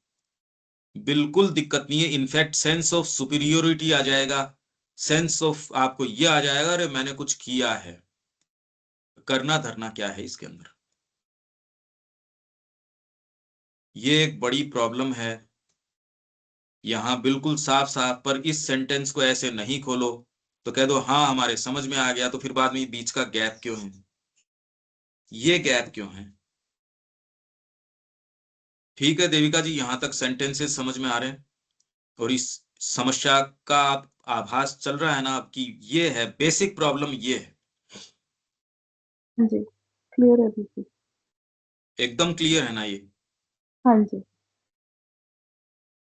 बिल्कुल दिक्कत नहीं है। इनफैक्ट सेंस ऑफ सुपीरियोरिटी आ जाएगा, सेंस ऑफ आपको ये आ जाएगा, अरे मैंने कुछ किया है। करना धरना क्या है इसके अंदर, ये एक बड़ी प्रॉब्लम है। यहां बिल्कुल साफ साफ, पर इस सेंटेंस को ऐसे नहीं खोलो तो कह दो हाँ हमारे समझ में आ गया, तो फिर बाद में बीच का गैप क्यों है, ये गैप क्यों है। ठीक है देविका जी, यहां तक सेंटेंसेस समझ में आ रहे हैं और इस समस्या का आप आभास चल रहा है ना आपकी, ये है बेसिक प्रॉब्लम, ये है। हाँ जी, क्लियर है बिल्कुल। एकदम क्लियर है ना ये। हाँ जी।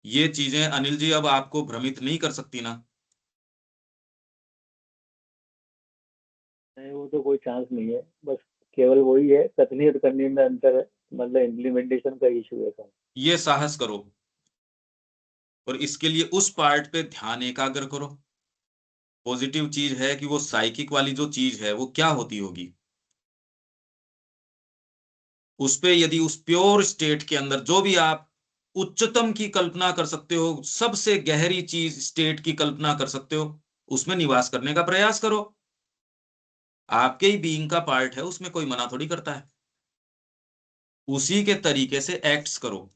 ये चीजें अनिल जी अब आपको भ्रमित नहीं कर सकती ना। नहीं, वो तो कोई चांस नहीं है, बस केवल वही है, कथनी और करनी में अंतर है, मतलब इम्प्लीमेंटेशन का इशू है सर। ये साहस करो और इसके लिए उस पार्ट पे ध्यान एकाग्र करो। पॉजिटिव चीज है कि वो साइकिक वाली जो चीज है वो क्या होती होगी, उस पे यदि उस प्योर स्टेट के अंदर जो भी आप उच्चतम की कल्पना कर सकते हो, सबसे गहरी चीज स्टेट की कल्पना कर सकते हो, उसमें निवास करने का प्रयास करो। आपके ही बीइंग का पार्ट है, उसमें कोई मना थोड़ी करता है। उसी के तरीके से एक्ट्स करो।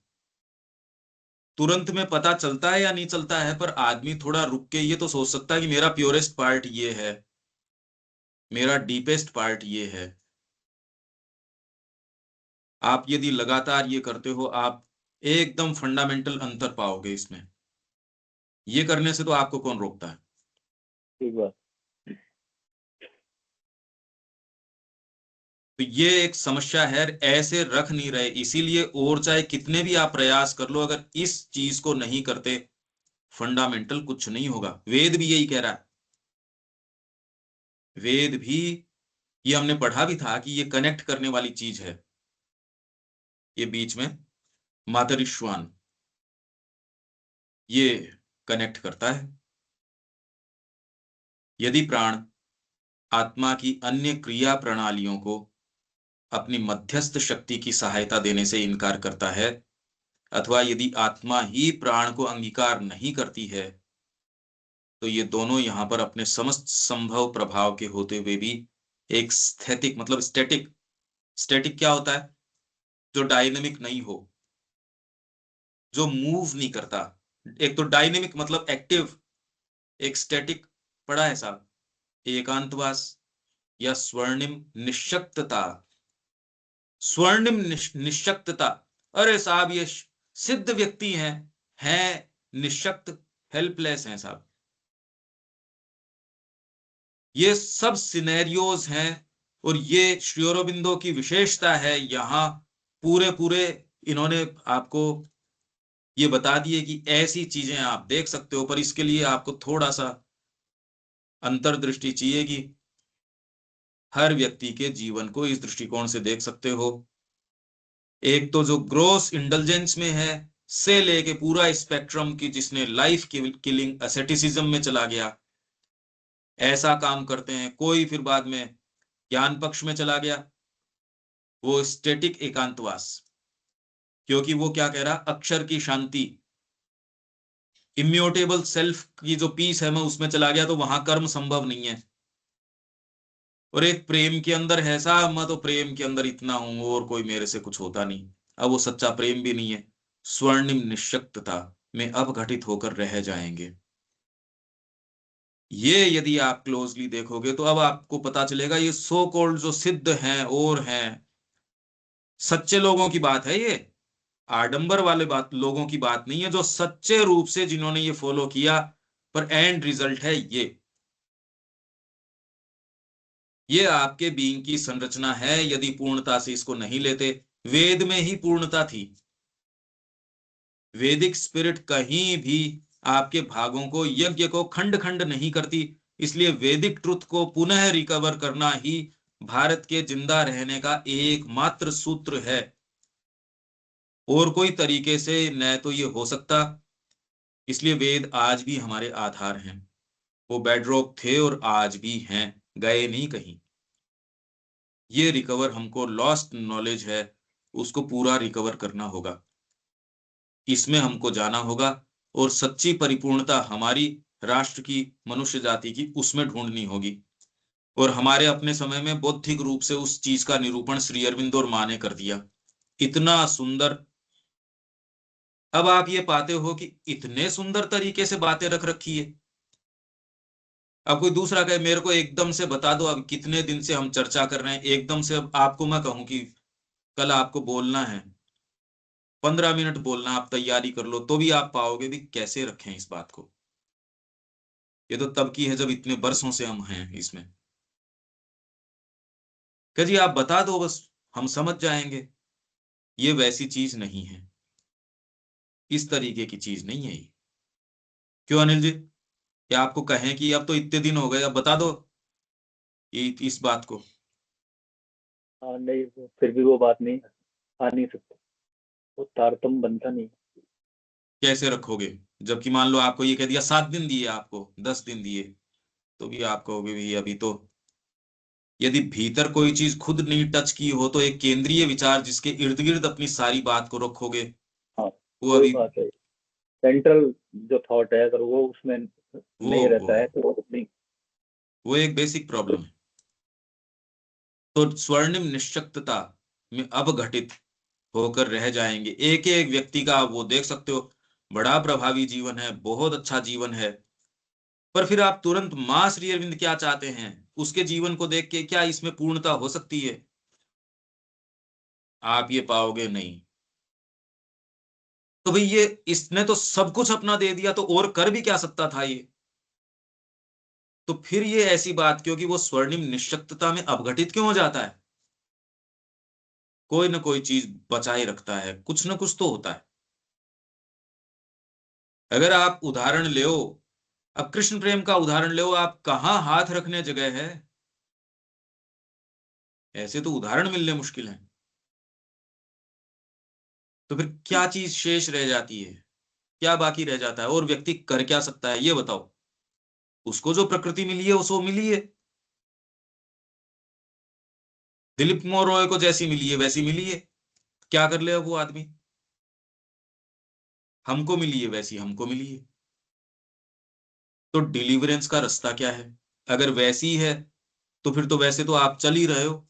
तुरंत में पता चलता है या नहीं चलता है, पर आदमी थोड़ा रुक के ये तो सोच सकता है कि मेरा प्योरेस्ट पार्ट ये है, मेरा डीपेस्ट पार्ट ये है। आप यदि लगातार ये करते हो, आप एकदम फंडामेंटल अंतर पाओगे इसमें। ये करने से तो आपको कौन रोकता है। ठीक बात। तो ये एक समस्या है, ऐसे रख नहीं रहे, इसीलिए और चाहे कितने भी आप प्रयास कर लो, अगर इस चीज को नहीं करते, फंडामेंटल कुछ नहीं होगा। वेद भी यही कह रहा है। वेद भी, ये हमने पढ़ा भी था कि ये कनेक्ट करने वाली चीज है, ये बीच में मातरिश्वान, ये कनेक्ट करता है। यदि प्राण आत्मा की अन्य क्रिया प्रणालियों को अपनी मध्यस्थ शक्ति की सहायता देने से इनकार करता है, अथवा यदि आत्मा ही प्राण को अंगीकार नहीं करती है, तो ये दोनों यहां पर अपने समस्त संभव प्रभाव के होते हुए भी एक स्थैतिक मतलब स्टैटिक, स्टैटिक क्या होता है? जो डायनेमिक नहीं हो, जो मूव नहीं करता। एक तो डायनेमिक मतलब एक्टिव, एक स्टैटिक पढ़ा है साहब, एकांतवास या स्वर्णिम निश्शक्तता। स्वर्णिम निश्शक्तता, अरे साहब ये सिद्ध व्यक्ति हैं निश्शक्त, हेल्पलेस हैं साहब। ये सब सिनेरियोज हैं, और ये श्री अरबिंदो की विशेषता है। यहाँ पूरे पूरे इन्होंने आपको ये बता दिए कि ऐसी चीजें आप देख सकते हो, पर इसके लिए आपको थोड़ा सा अंतर्दृष्टि चाहिए कि हर व्यक्ति के जीवन को इस दृष्टिकोण से देख सकते हो। एक तो जो ग्रोस इंडल्जेंस में है से लेके पूरा स्पेक्ट्रम की, जिसने लाइफ किलिंग एसेटिसिज्म में चला गया, ऐसा काम करते हैं। कोई फिर बाद में ज्ञान पक्ष में चला गया, वो स्टेटिक एकांतवास, क्योंकि वो क्या कह रहा, अक्षर की शांति, इम्यूटेबल सेल्फ की जो पीस है, मैं उसमें चला गया, तो वहां कर्म संभव नहीं है। और एक प्रेम के अंदर है साहब, मैं तो प्रेम के अंदर इतना हूं और कोई मेरे से कुछ होता नहीं। अब वो सच्चा प्रेम भी नहीं है, स्वर्णिम निश्शक्तता में अब घटित होकर रह जाएंगे। ये यदि आप क्लोजली देखोगे तो अब आपको पता चलेगा, ये सो कॉल्ड जो सिद्ध हैं और हैं, सच्चे लोगों की बात है ये, आडंबर वाले बात लोगों की बात नहीं है, जो सच्चे रूप से जिन्होंने ये फॉलो किया। पर एंड रिजल्ट है ये आपके बीइंग की संरचना है। यदि पूर्णता से इसको नहीं लेते, वेद में ही पूर्णता थी। वैदिक स्पिरिट कहीं भी आपके भागों को, यज्ञ को खंड खंड नहीं करती। इसलिए वैदिक ट्रुथ को पुनः रिकवर करना ही भारत के जिंदा रहने का एकमात्र सूत्र है, और कोई तरीके से न तो ये हो सकता। इसलिए वेद आज भी हमारे आधार हैं, वो बेडरॉक थे और आज भी हैं, गए नहीं कहीं। ये रिकवर हमको, लॉस्ट नॉलेज है उसको पूरा रिकवर करना होगा, इसमें हमको जाना होगा, और सच्ची परिपूर्णता हमारी राष्ट्र की, मनुष्य जाति की, उसमें ढूंढनी होगी। और हमारे अपने समय में बौद्धिक रूप से उस चीज का निरूपण श्री अरविंद और माँ ने कर दिया, इतना सुंदर। अब आप ये पाते हो कि इतने सुंदर तरीके से बातें रख रखी है। अब कोई दूसरा कहे मेरे को एकदम से बता दो, अब कितने दिन से हम चर्चा कर रहे हैं, एकदम से अब आपको मैं कहूं कि कल आपको बोलना है, 15 मिनट बोलना, आप तैयारी कर लो, तो भी आप पाओगे भी कैसे रखें इस बात को। ये तो तब की है जब इतने वर्षों से हम हैं इसमें। कह जी आप बता दो बस, हम समझ जाएंगे। ये वैसी चीज नहीं है, इस तरीके की चीज नहीं है ये। क्यों अनिल जी, क्या आपको कहें कि अब तो इतने दिन हो गए, अब बता दो ये इस बात को? हाँ नहीं, फिर भी वो बात नहीं आ नहीं सकती, वो तारतम्य बनता नहीं। कैसे रखोगे, जबकि मान लो आपको ये कह दिया 7 दिन दिए, आपको 10 दिन दिए, तो भी आप कहोगे भी अभी तो, यदि भीतर कोई चीज खुद नहीं टच की हो, तो एक केंद्रीय विचार जिसके इर्द गिर्द अपनी सारी बात को रखोगे, हाँ वो वही अभी, बात है, सेंट्रल जो थॉट है अगर वो उसमें वो नहीं वो रहता है तो वो नहीं। वो एक बेसिक प्रॉब्लम है। तो स्वर्णिम निश्शक्तता में अब घटित होकर रह जाएंगे एक एक व्यक्ति का। आप वो देख सकते हो, बड़ा प्रभावी जीवन है, बहुत अच्छा जीवन है, पर फिर आप तुरंत मां श्री अरविंद क्या चाहते हैं, उसके जीवन को देख के क्या इसमें पूर्णता हो सकती है? आप ये पाओगे नहीं। तो भाई ये, इसने तो सब कुछ अपना दे दिया, तो और कर भी क्या सकता था ये? तो फिर ये ऐसी बात, क्योंकि वो स्वर्णिम निश्शक्तता में अपघटित क्यों हो जाता है? कोई ना कोई चीज बचाए रखता है, कुछ ना कुछ तो होता है। अगर आप उदाहरण ले, अब कृष्ण प्रेम का उदाहरण ले, आप कहां हाथ रखने जगह है, ऐसे तो उदाहरण मिलने मुश्किल हैं। तो फिर क्या चीज शेष रह जाती है, क्या बाकी रह जाता है, और व्यक्ति कर क्या सकता है ये बताओ? उसको जो प्रकृति मिली है उसको मिली है, दिलीप कुमार रॉय को जैसी मिली है वैसी मिली है, क्या कर ले अब वो आदमी? हमको मिली है वैसी हमको मिली है। तो डिलीवरेंस का रास्ता क्या है? अगर वैसी है तो फिर तो वैसे तो आप चल ही रहे हो,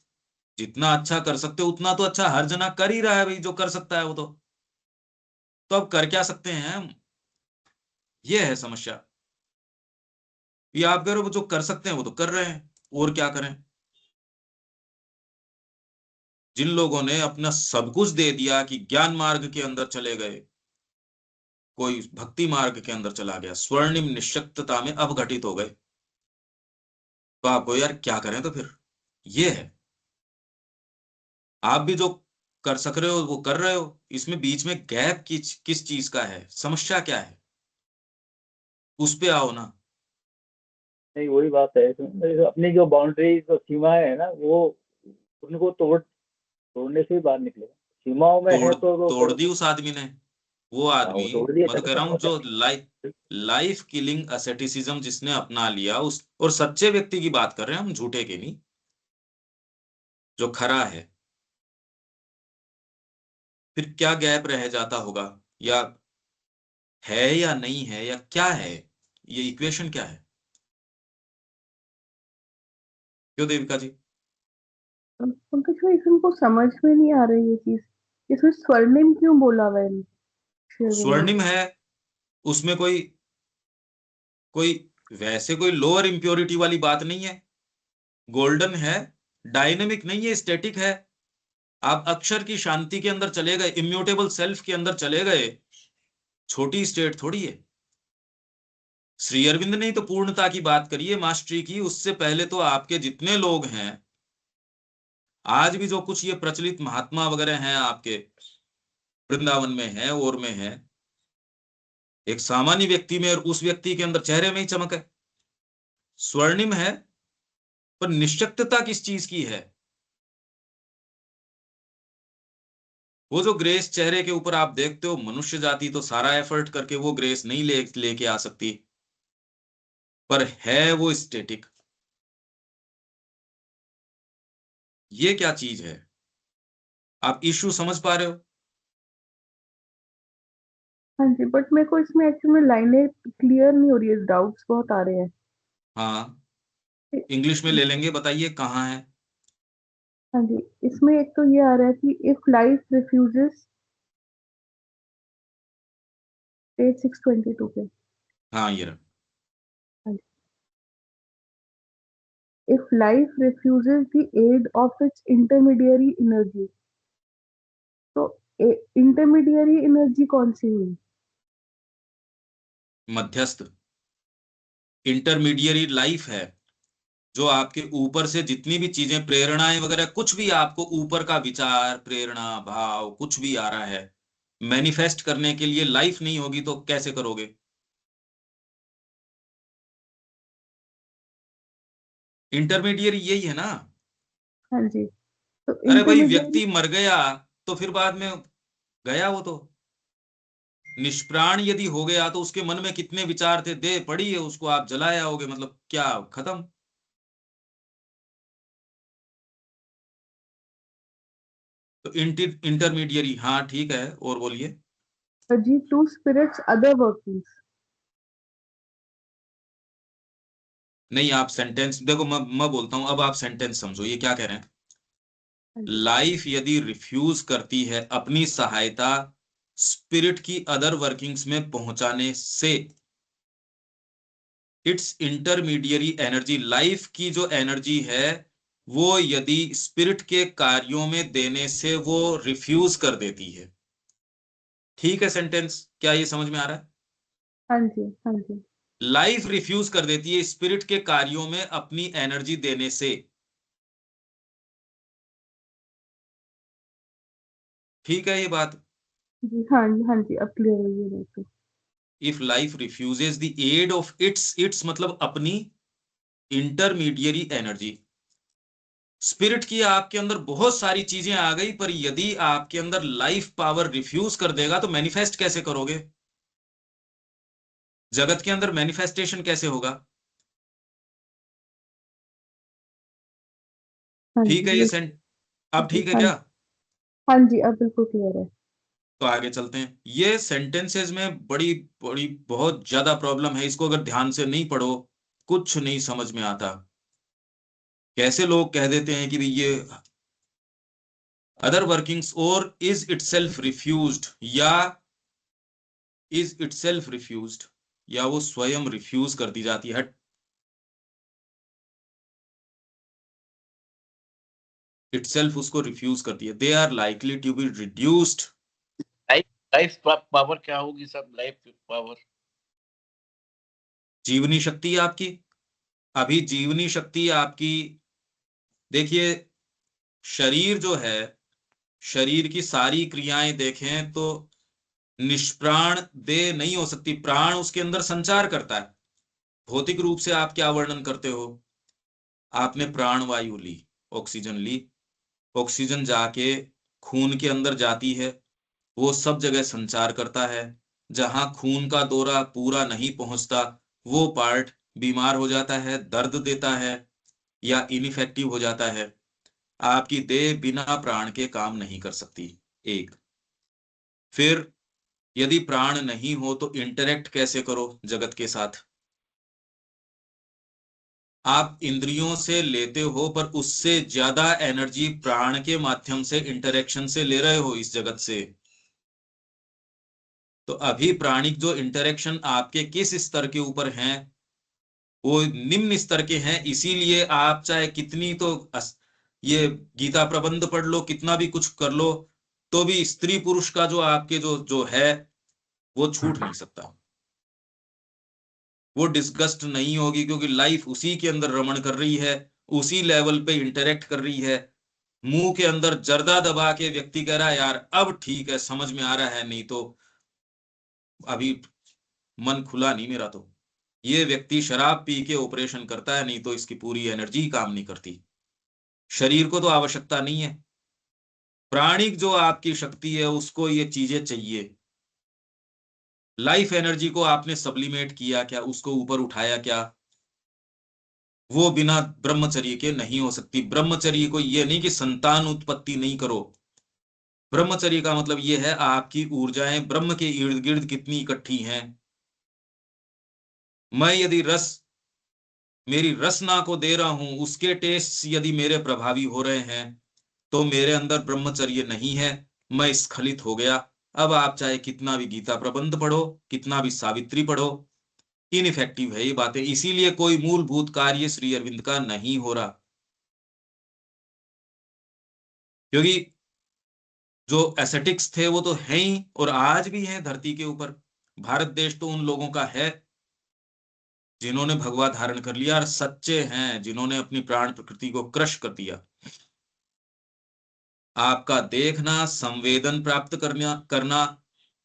जितना अच्छा कर सकते हो उतना तो अच्छा हर जना कर ही रहा है भाई, जो कर सकता है वो तो अब कर क्या सकते हैं हम? ये है समस्या। ये आप कह रहे हो वो जो कर सकते हैं वो तो कर रहे हैं, और क्या करें? जिन लोगों ने अपना सब कुछ दे दिया कि ज्ञान मार्ग के अंदर चले गए, कोई भक्ति मार्ग के अंदर चला गया, स्वर्णिम निश्शक्तता में अवघटित हो गए, तो आपको यार क्या करें? तो फिर ये है, आप भी जो कर सक रहे हो वो कर रहे हो, इसमें बीच में गैप किस चीज का है, समस्या क्या है, उस पे आओ ना। नहीं, वही बात है इसमें, अपनी जो बाउंड्री जो सीमाएं है ना, वो उनको तोड़ने से ही बाहर निकलेगा। सीमाओं में है तोड़ तो दी उस आदमी ने, वो हाँ, आदमी। वो तोड़ दिया मैं तो कह रहा हूं जो लाइफ किलिंग असेटिसिज्म जिसने अपना लिया उस, और सच्चे व्यक्ति की बात कर रहे हैं हम, झूठे के नहीं, जो खरा है, फिर क्या गैप रह जाता होगा, या है या नहीं है, या क्या है, ये इक्वेशन क्या है? क्यों देविका जी? पंकज भाई इसको समझ में नहीं आ रही ये चीज, इसमें स्वर्णिम क्यों बोला हुआ है शेरविंदो स्वर्णिम है, उसमें कोई कोई वैसे कोई लोअर इंप्योरिटी वाली बात नहीं है, गोल्डन है, डायनेमिक नहीं है, स्टैटिक है। आप अक्षर की शांति के अंदर चले गए, इम्यूटेबल सेल्फ के अंदर चले गए, छोटी स्टेट थोड़ी है। श्री अरविंद ने ही तो पूर्णता की बात करी है, मास्टरी की, उससे पहले तो आपके जितने लोग हैं, आज भी जो कुछ ये प्रचलित महात्मा वगैरह हैं आपके वृंदावन में है और में है, एक सामान्य व्यक्ति में और उस व्यक्ति के अंदर चेहरे में ही चमक है, स्वर्णिम है, पर निश्शक्तता किस चीज की है? वो जो ग्रेस चेहरे के ऊपर आप देखते हो, मनुष्य जाति तो सारा एफर्ट करके वो ग्रेस नहीं लेके आ सकती, पर है वो स्टेटिक। ये क्या चीज है? आप इश्यू समझ पा रहे हो? हाँ जी, बट मेरे को इसमें एक्चुअली में लाइनें क्लियर नहीं हो रही है, डाउट्स बहुत आ रहे हैं। हाँ, इंग्लिश में ले लेंगे, बताइए कहाँ है। हाँ जी, इसमें एक तो ये आ रहा है कि इफ लाइफ रिफ्यूजेस, पेज 622 पे। हाँ ये रहा। If life refuses the aid of its intermediary energy, तो इंटरमीडियरी एनर्जी कौन सी हुई? मध्यस्थ, इंटरमीडियरी लाइफ है, जो आपके ऊपर से जितनी भी चीजें, प्रेरणाएं वगैरह, कुछ भी आपको ऊपर का विचार, प्रेरणा, भाव कुछ भी आ रहा है, मैनिफेस्ट करने के लिए लाइफ नहीं होगी तो कैसे करोगे? इंटरमीडियरी यही है ना। हाँ जी, तो अरे भाई इंटरमीडियरी। व्यक्ति मर गया तो फिर बाद में गया वो तो, निष्प्राण यदि हो गया तो उसके मन में कितने विचार थे, दे पड़ी है उसको, आप जलाए आओगे, मतलब क्या खत्म? तो इंटरमीडियरी, हाँ ठीक है, और बोलिए। Energy to spirits other workings. नहीं, आप सेंटेंस देखो, मैं बोलता हूं, अब आप सेंटेंस समझो, ये क्या कह रहे हैं? हाँ जी। लाइफ यदि रिफ्यूज करती है अपनी सहायता स्पिरिट की अदर वर्किंग्स में पहुंचाने से, इट्स इंटरमीडियरी एनर्जी, लाइफ की जो एनर्जी है, वो यदि स्पिरिट के कार्यों में देने से वो रिफ्यूज कर देती है। ठीक है सेंटेंस, क्या ये समझ में आ रहा है? हाँ जी। हाँ जी। लाइफ रिफ्यूज कर देती है स्पिरिट के कार्यों में अपनी एनर्जी देने से। ठीक है ये बात? जी हाँ जी। हाँ जी, अब क्लियर हुई है मेरे को। If life refuses the aid of its मतलब अपनी इंटरमीडियरी एनर्जी, स्पिरिट की आपके अंदर बहुत सारी चीजें आ गई, पर यदि आपके अंदर लाइफ पावर रिफ्यूज कर देगा तो मैनिफेस्ट कैसे करोगे? जगत के अंदर मैनिफेस्टेशन कैसे होगा? हाँ ठीक जी है ये ये। सेंट, अब जी ठीक है हाँ। क्या? हाँ जी, अब बिल्कुल क्लियर है। तो आगे चलते हैं। ये सेंटेंसेस में बड़ी बड़ी बहुत ज्यादा प्रॉब्लम है, इसको अगर ध्यान से नहीं पढ़ो कुछ नहीं समझ में आता। कैसे लोग कह देते हैं कि भाई ये अदर वर्किंग्स और इज इटसेल्फ रिफ्यूज्ड, या इज इटसेल्फ रिफ्यूज्ड, या वो स्वयं रिफ्यूज कर दी जाती है, इटसेल्फ उसको रिफ्यूज करती है। They are likely to be reduced. Life life power क्या होगी सब? लाइफ पावर जीवनी शक्ति आपकी, अभी जीवनी शक्ति आपकी, देखिए शरीर जो है, शरीर की सारी क्रियाएं देखें तो निष्प्राण देह नहीं हो सकती, प्राण उसके अंदर संचार करता है। भौतिक रूप से आप क्या वर्णन करते हो? आपने प्राण वायु ली, ऑक्सीजन ली, ऑक्सीजन जाके खून के अंदर जाती है, वो सब जगह संचार करता है। जहां खून का दौरा पूरा नहीं पहुंचता वो पार्ट बीमार हो जाता है, दर्द देता है या इनइफेक्टिव हो जाता है। आपकी देह बिना प्राण के काम नहीं कर सकती। एक, फिर यदि प्राण नहीं हो तो इंटरेक्ट कैसे करो जगत के साथ? आप इंद्रियों से लेते हो पर उससे ज्यादा एनर्जी प्राण के माध्यम से इंटरेक्शन से ले रहे हो इस जगत से। तो अभी प्राणिक जो इंटरेक्शन आपके किस स्तर के ऊपर हैं? वो निम्न स्तर के हैं। इसीलिए आप चाहे कितनी तो ये गीता प्रबंध पढ़ लो, कितना भी कुछ कर लो, तो भी स्त्री पुरुष का जो आपके जो जो है वो छूट नहीं सकता, वो डिस्गस्ट नहीं होगी, क्योंकि लाइफ उसी के अंदर रमण कर रही है, उसी लेवल पे इंटरेक्ट कर रही है। मुंह के अंदर जर्दा दबा के व्यक्ति कह रहा है यार अब ठीक है, समझ में आ रहा है, नहीं तो अभी मन खुला नहीं मेरा। तो ये व्यक्ति शराब पी के ऑपरेशन करता है, नहीं तो इसकी पूरी एनर्जी काम नहीं करती। शरीर को तो आवश्यकता नहीं है, प्राणिक जो आपकी शक्ति है उसको ये चीजें चाहिए। लाइफ एनर्जी को आपने सब्लिमेट किया क्या, उसको ऊपर उठाया क्या? वो बिना ब्रह्मचर्य के नहीं हो सकती। ब्रह्मचर्य को ये नहीं कि संतान उत्पत्ति नहीं करो, ब्रह्मचर्य का मतलब ये है आपकी ऊर्जाएं ब्रह्म के इर्द गिर्द कितनी इकट्ठी हैं। मैं यदि रस मेरी रसना को दे रहा हूं, उसके टेस्ट यदि मेरे प्रभावी हो रहे हैं, तो मेरे अंदर ब्रह्मचर्य नहीं है, मैं स्खलित हो गया। अब आप चाहे कितना भी गीता प्रबंध पढ़ो, कितना भी सावित्री पढ़ो, इनइफेक्टिव है ये बातें। इसीलिए कोई मूलभूत कार्य श्री अरविंद का नहीं हो रहा, क्योंकि जो एसेटिक्स थे वो तो हैं ही और आज भी हैं धरती के ऊपर। भारत देश तो उन लोगों का है जिन्होंने भगवा धारण कर लिया और सच्चे हैं, जिन्होंने अपनी प्राण प्रकृति को क्रश कर दिया। आपका देखना, संवेदन प्राप्त करना,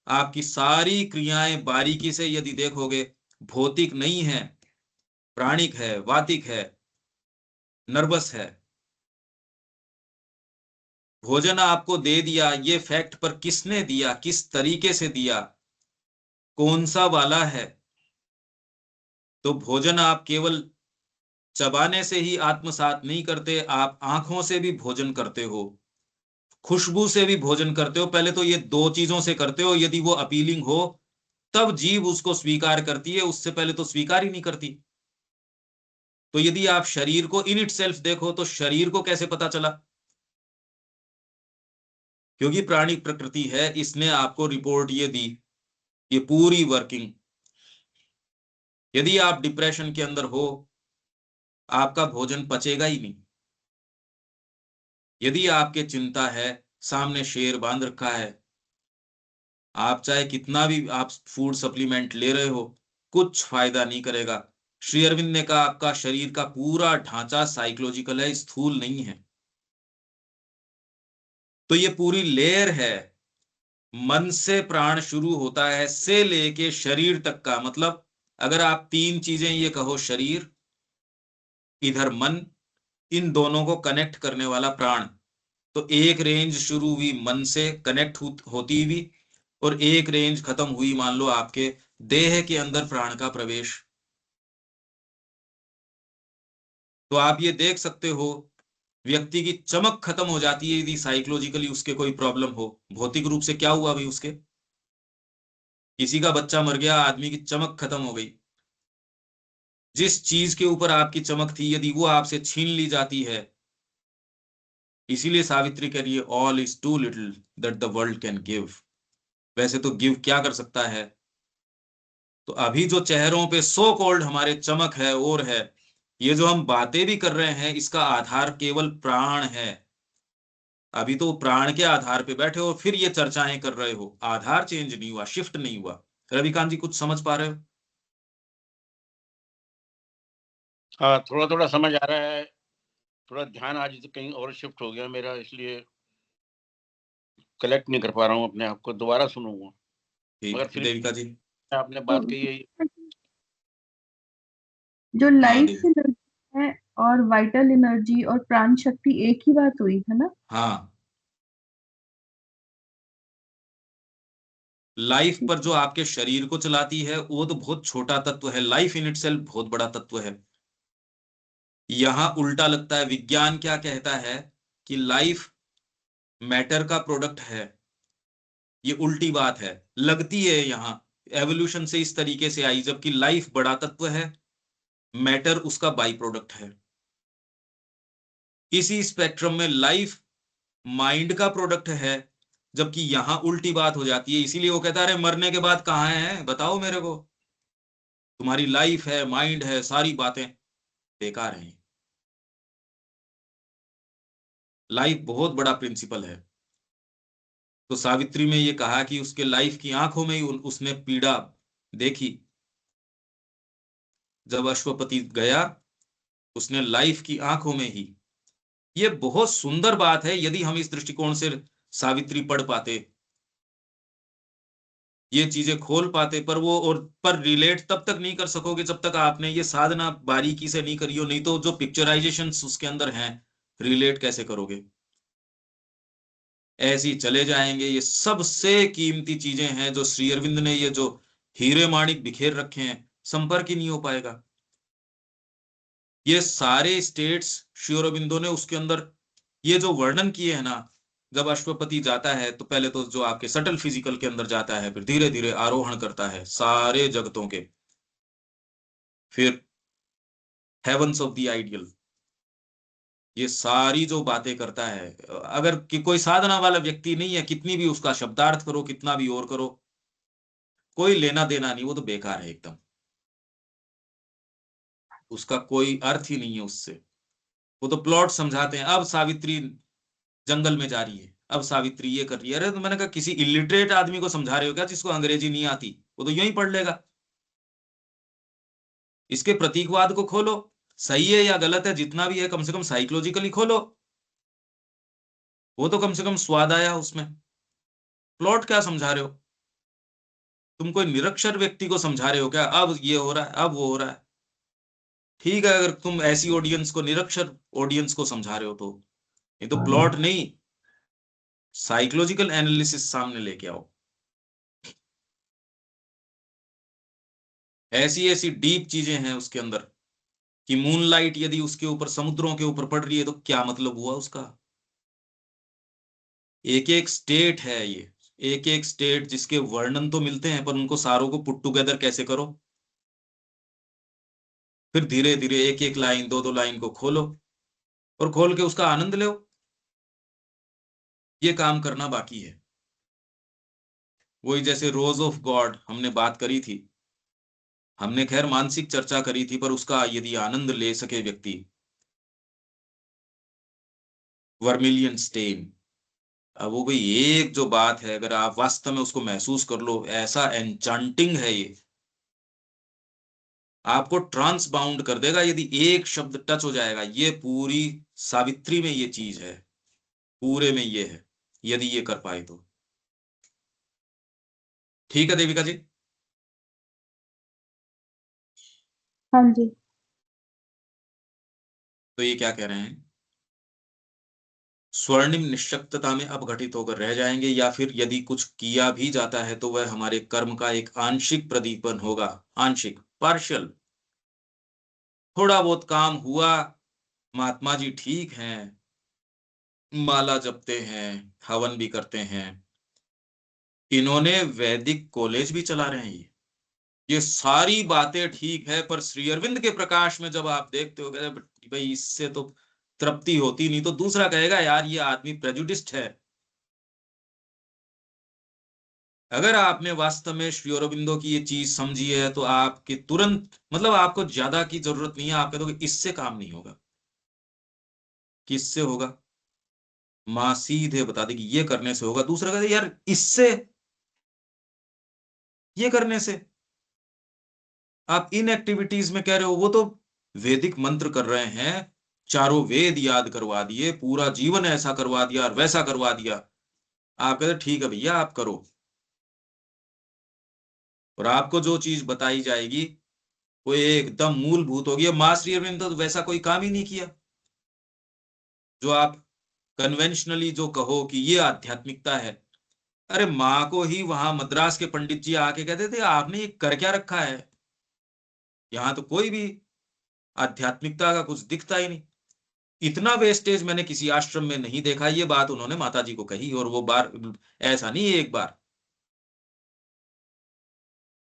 आपकी सारी क्रियाएं बारीकी से यदि देखोगे, भौतिक नहीं है, प्राणिक है, वातिक है, नर्वस है। भोजन आपको दे दिया, ये फैक्ट, पर किसने दिया, किस तरीके से दिया, कौन सा वाला है? तो भोजन आप केवल चबाने से ही आत्मसात नहीं करते, आप आंखों से भी भोजन करते हो, खुशबू से भी भोजन करते हो। पहले तो ये दो चीजों से करते हो, यदि वो अपीलिंग हो तब जीभ उसको स्वीकार करती है, उससे पहले तो स्वीकार ही नहीं करती। तो यदि आप शरीर को इन इटसेल्फ देखो तो शरीर को कैसे पता चला? क्योंकि प्राणी प्रकृति है, इसने आपको रिपोर्ट ये दी, ये पूरी वर्किंग। यदि आप डिप्रेशन के अंदर हो, आपका भोजन पचेगा ही नहीं। यदि आपके चिंता है, सामने शेर बांध रखा है, आप चाहे कितना भी आप फूड सप्लीमेंट ले रहे हो, कुछ फायदा नहीं करेगा। श्री अरविंद ने कहा आपका शरीर का पूरा ढांचा साइकोलॉजिकल है, स्थूल नहीं है। तो ये पूरी लेयर है, मन से प्राण शुरू होता है से लेके शरीर तक का। मतलब अगर आप तीन चीजें ये कहो, शरीर, इधर मन, इन दोनों को कनेक्ट करने वाला प्राण, तो एक रेंज शुरू हुई मन से कनेक्ट होती हुई, और एक रेंज खत्म हुई मान लो आपके देह के अंदर प्राण का प्रवेश। तो आप ये देख सकते हो व्यक्ति की चमक खत्म हो जाती है यदि साइकोलॉजिकली उसके कोई प्रॉब्लम हो। भौतिक रूप से क्या हुआ भाई, उसके किसी का बच्चा मर गया, आदमी की चमक खत्म हो गई। जिस चीज के ऊपर आपकी चमक थी यदि वो आपसे छीन ली जाती है, इसीलिए सावित्री कह रही है all is too little that the world can give. वैसे तो गिव क्या कर सकता है। तो अभी जो चेहरों पे सो कॉल्ड हमारे चमक है और है, ये जो हम बातें भी कर रहे हैं इसका आधार केवल प्राण है। अभी तो प्राण के आधार पे बैठे हो फिर ये चर्चाएं कर रहे हो, आधार चेंज नहीं हुआ, शिफ्ट नहीं हुआ। रविकांत जी कुछ समझ पा रहे हो? हाँ, थोड़ा थोड़ा समझ आ रहा है। थोड़ा ध्यान आज तो कहीं और शिफ्ट हो गया मेरा, इसलिए कलेक्ट नहीं कर पा रहा हूँ अपने आप को। दोबारा सुनूंगा, मगर ठीक फिर देविका जी। आपने तो बात कही है। जो हाँ लाइफ देवी, एनर्जी है और वाइटल एनर्जी और प्राण शक्ति एक ही बात हुई है ना? हाँ लाइफ पर जो आपके शरीर को चलाती है वो तो बहुत छोटा तत्व है, लाइफ इन इटसेल्फ बहुत बड़ा तत्व है। यहां उल्टा लगता है। विज्ञान क्या कहता है कि लाइफ मैटर का प्रोडक्ट है। ये उल्टी बात है, लगती है यहाँ एवोल्यूशन से इस तरीके से आई, जबकि लाइफ बड़ा तत्व है, मैटर उसका बाई प्रोडक्ट है। इसी स्पेक्ट्रम में लाइफ माइंड का प्रोडक्ट है, जबकि यहां उल्टी बात हो जाती है। इसीलिए वो कहता है अरे मरने के बाद कहाँ है बताओ मेरे को, तुम्हारी लाइफ है, माइंड है, सारी बातें बेकार हैं। लाइफ बहुत बड़ा प्रिंसिपल है। तो सावित्री में ये कहा कि उसके लाइफ की आंखों में ही उसने पीड़ा देखी। जब अश्वपति गया उसने लाइफ की आंखों में ही, ये बहुत सुंदर बात है यदि हम इस दृष्टिकोण से सावित्री पढ़ पाते, ये चीजें खोल पाते। पर वो और पर रिलेट तब तक नहीं कर सकोगे जब तक आपने ये साधना बारीकी से नहीं करी हो, नहीं तो जो पिक्चराइजेशन उसके अंदर हैं रिलेट कैसे करोगे। ऐसे ही चले जाएंगे। ये सबसे कीमती चीजें हैं जो श्री अरविंद ने, ये जो हीरे माणिक बिखेर रखे हैं, संपर्क ही नहीं हो पाएगा। ये सारे स्टेट्स श्री अरविंदो ने उसके अंदर ये जो वर्णन किए हैं ना, जब अश्वपति जाता है तो पहले तो जो आपके सटल फिजिकल के अंदर जाता है, फिर धीरे धीरे आरोहण करता है सारे जगतों के, फिर हेवंस ऑफ द आइडियल, ये सारी जो बातें करता है। अगर कि कोई साधना वाला व्यक्ति नहीं है, कितनी भी उसका शब्दार्थ करो, कितना भी और करो, कोई लेना देना नहीं, वो तो बेकार है एकदम, उसका कोई अर्थ ही नहीं है उससे। वो तो प्लॉट समझाते हैं, अब सावित्री जंगल में जा रही है, अब सावित्री ये कर रही है। अरे तो मैंने कहा किसी इलिटरेट आदमी को समझा रहे हो क्या जिसको अंग्रेजी नहीं आती? वो तो यूं ही पढ़ लेगा। इसके प्रतीकवाद को खोलो, सही है या गलत है जितना भी है, कम से कम साइकोलॉजिकली खोलो, वो तो कम से कम स्वाद आया उसमें। प्लॉट क्या समझा रहे हो? तुम कोई निरक्षर व्यक्ति को समझा रहे हो क्या अब ये हो रहा है अब वो हो रहा है? ठीक है अगर तुम ऐसी ऑडियंस को, निरक्षर ऑडियंस को समझा रहे हो तो, ये तो प्लॉट नहीं, साइकोलॉजिकल एनालिसिस सामने लेके आओ। ऐसी ऐसी डीप चीजें हैं उसके अंदर कि मूनलाइट यदि उसके ऊपर, समुद्रों के ऊपर पड़ रही है तो क्या मतलब हुआ उसका। एक एक स्टेट है ये, एक एक स्टेट जिसके वर्णन तो मिलते हैं पर उनको सारों को पुट टुगेदर कैसे करो। फिर धीरे धीरे एक एक लाइन, दो दो लाइन को खोलो और खोल के उसका आनंद लो। ये काम करना बाकी है। वही जैसे रोज ऑफ गॉड हमने बात करी थी, हमने खैर मानसिक चर्चा करी थी, पर उसका यदि आनंद ले सके व्यक्ति, वर्मिलियन स्टेन, अब वो कोई एक जो बात है अगर आप वास्तव में उसको महसूस कर लो, ऐसा एनचांटिंग है ये, आपको ट्रांस बाउंड कर देगा यदि एक शब्द टच हो जाएगा। ये पूरी सावित्री में ये चीज है, पूरे में ये है, यदि ये कर पाए तो। ठीक है देविका जी। हाँ जी। तो ये क्या कह रहे हैं, स्वर्णिम निश्शक्तता में अपघटित होकर रह जाएंगे, या फिर यदि कुछ किया भी जाता है तो वह हमारे कर्म का एक आंशिक प्रदीपन होगा। आंशिक, पार्शियल, थोड़ा बहुत काम हुआ, महात्मा जी ठीक हैं, माला जपते हैं, हवन भी करते हैं, इन्होंने वैदिक कॉलेज भी चला रहे हैं। ये सारी बातें ठीक है, पर श्री अरविंद के प्रकाश में जब आप देखते हो कहते भाई इससे तो तृप्ति होती नहीं, तो दूसरा कहेगा यार ये आदमी प्रेजुडिस्ट है। अगर आपने वास्तव में श्री अरविंदो की ये चीज समझी है तो आपके तुरंत मतलब आपको ज्यादा की जरूरत नहीं है, आप कह दोगे इससे काम नहीं होगा। किससे होगा? माँ सीधे बता देगी ये करने से होगा। दूसरा कहते यार इससे, ये करने से। आप इन एक्टिविटीज में कह रहे हो, वो तो वैदिक मंत्र कर रहे हैं, चारों वेद याद करवा दिए, पूरा जीवन ऐसा करवा दिया और वैसा करवा दिया। आप कहते ठीक है भैया आप करो, और आपको जो चीज बताई जाएगी वो एकदम मूलभूत होगी। अब माँ श्री अरविंद तो वैसा कोई काम ही नहीं किया जो आप कन्वेंशनली जो कहो कि ये आध्यात्मिकता है। अरे माँ को ही वहां मद्रास के पंडित जी आके कहते थे आपने ये कर क्या रखा है, यहाँ तो कोई भी आध्यात्मिकता का कुछ दिखता ही नहीं। इतना वेस्टेज मैंने किसी आश्रम में नहीं देखा। ये बात उन्होंने माता जी को कही, और वो बार ऐसा नहीं है एक बार,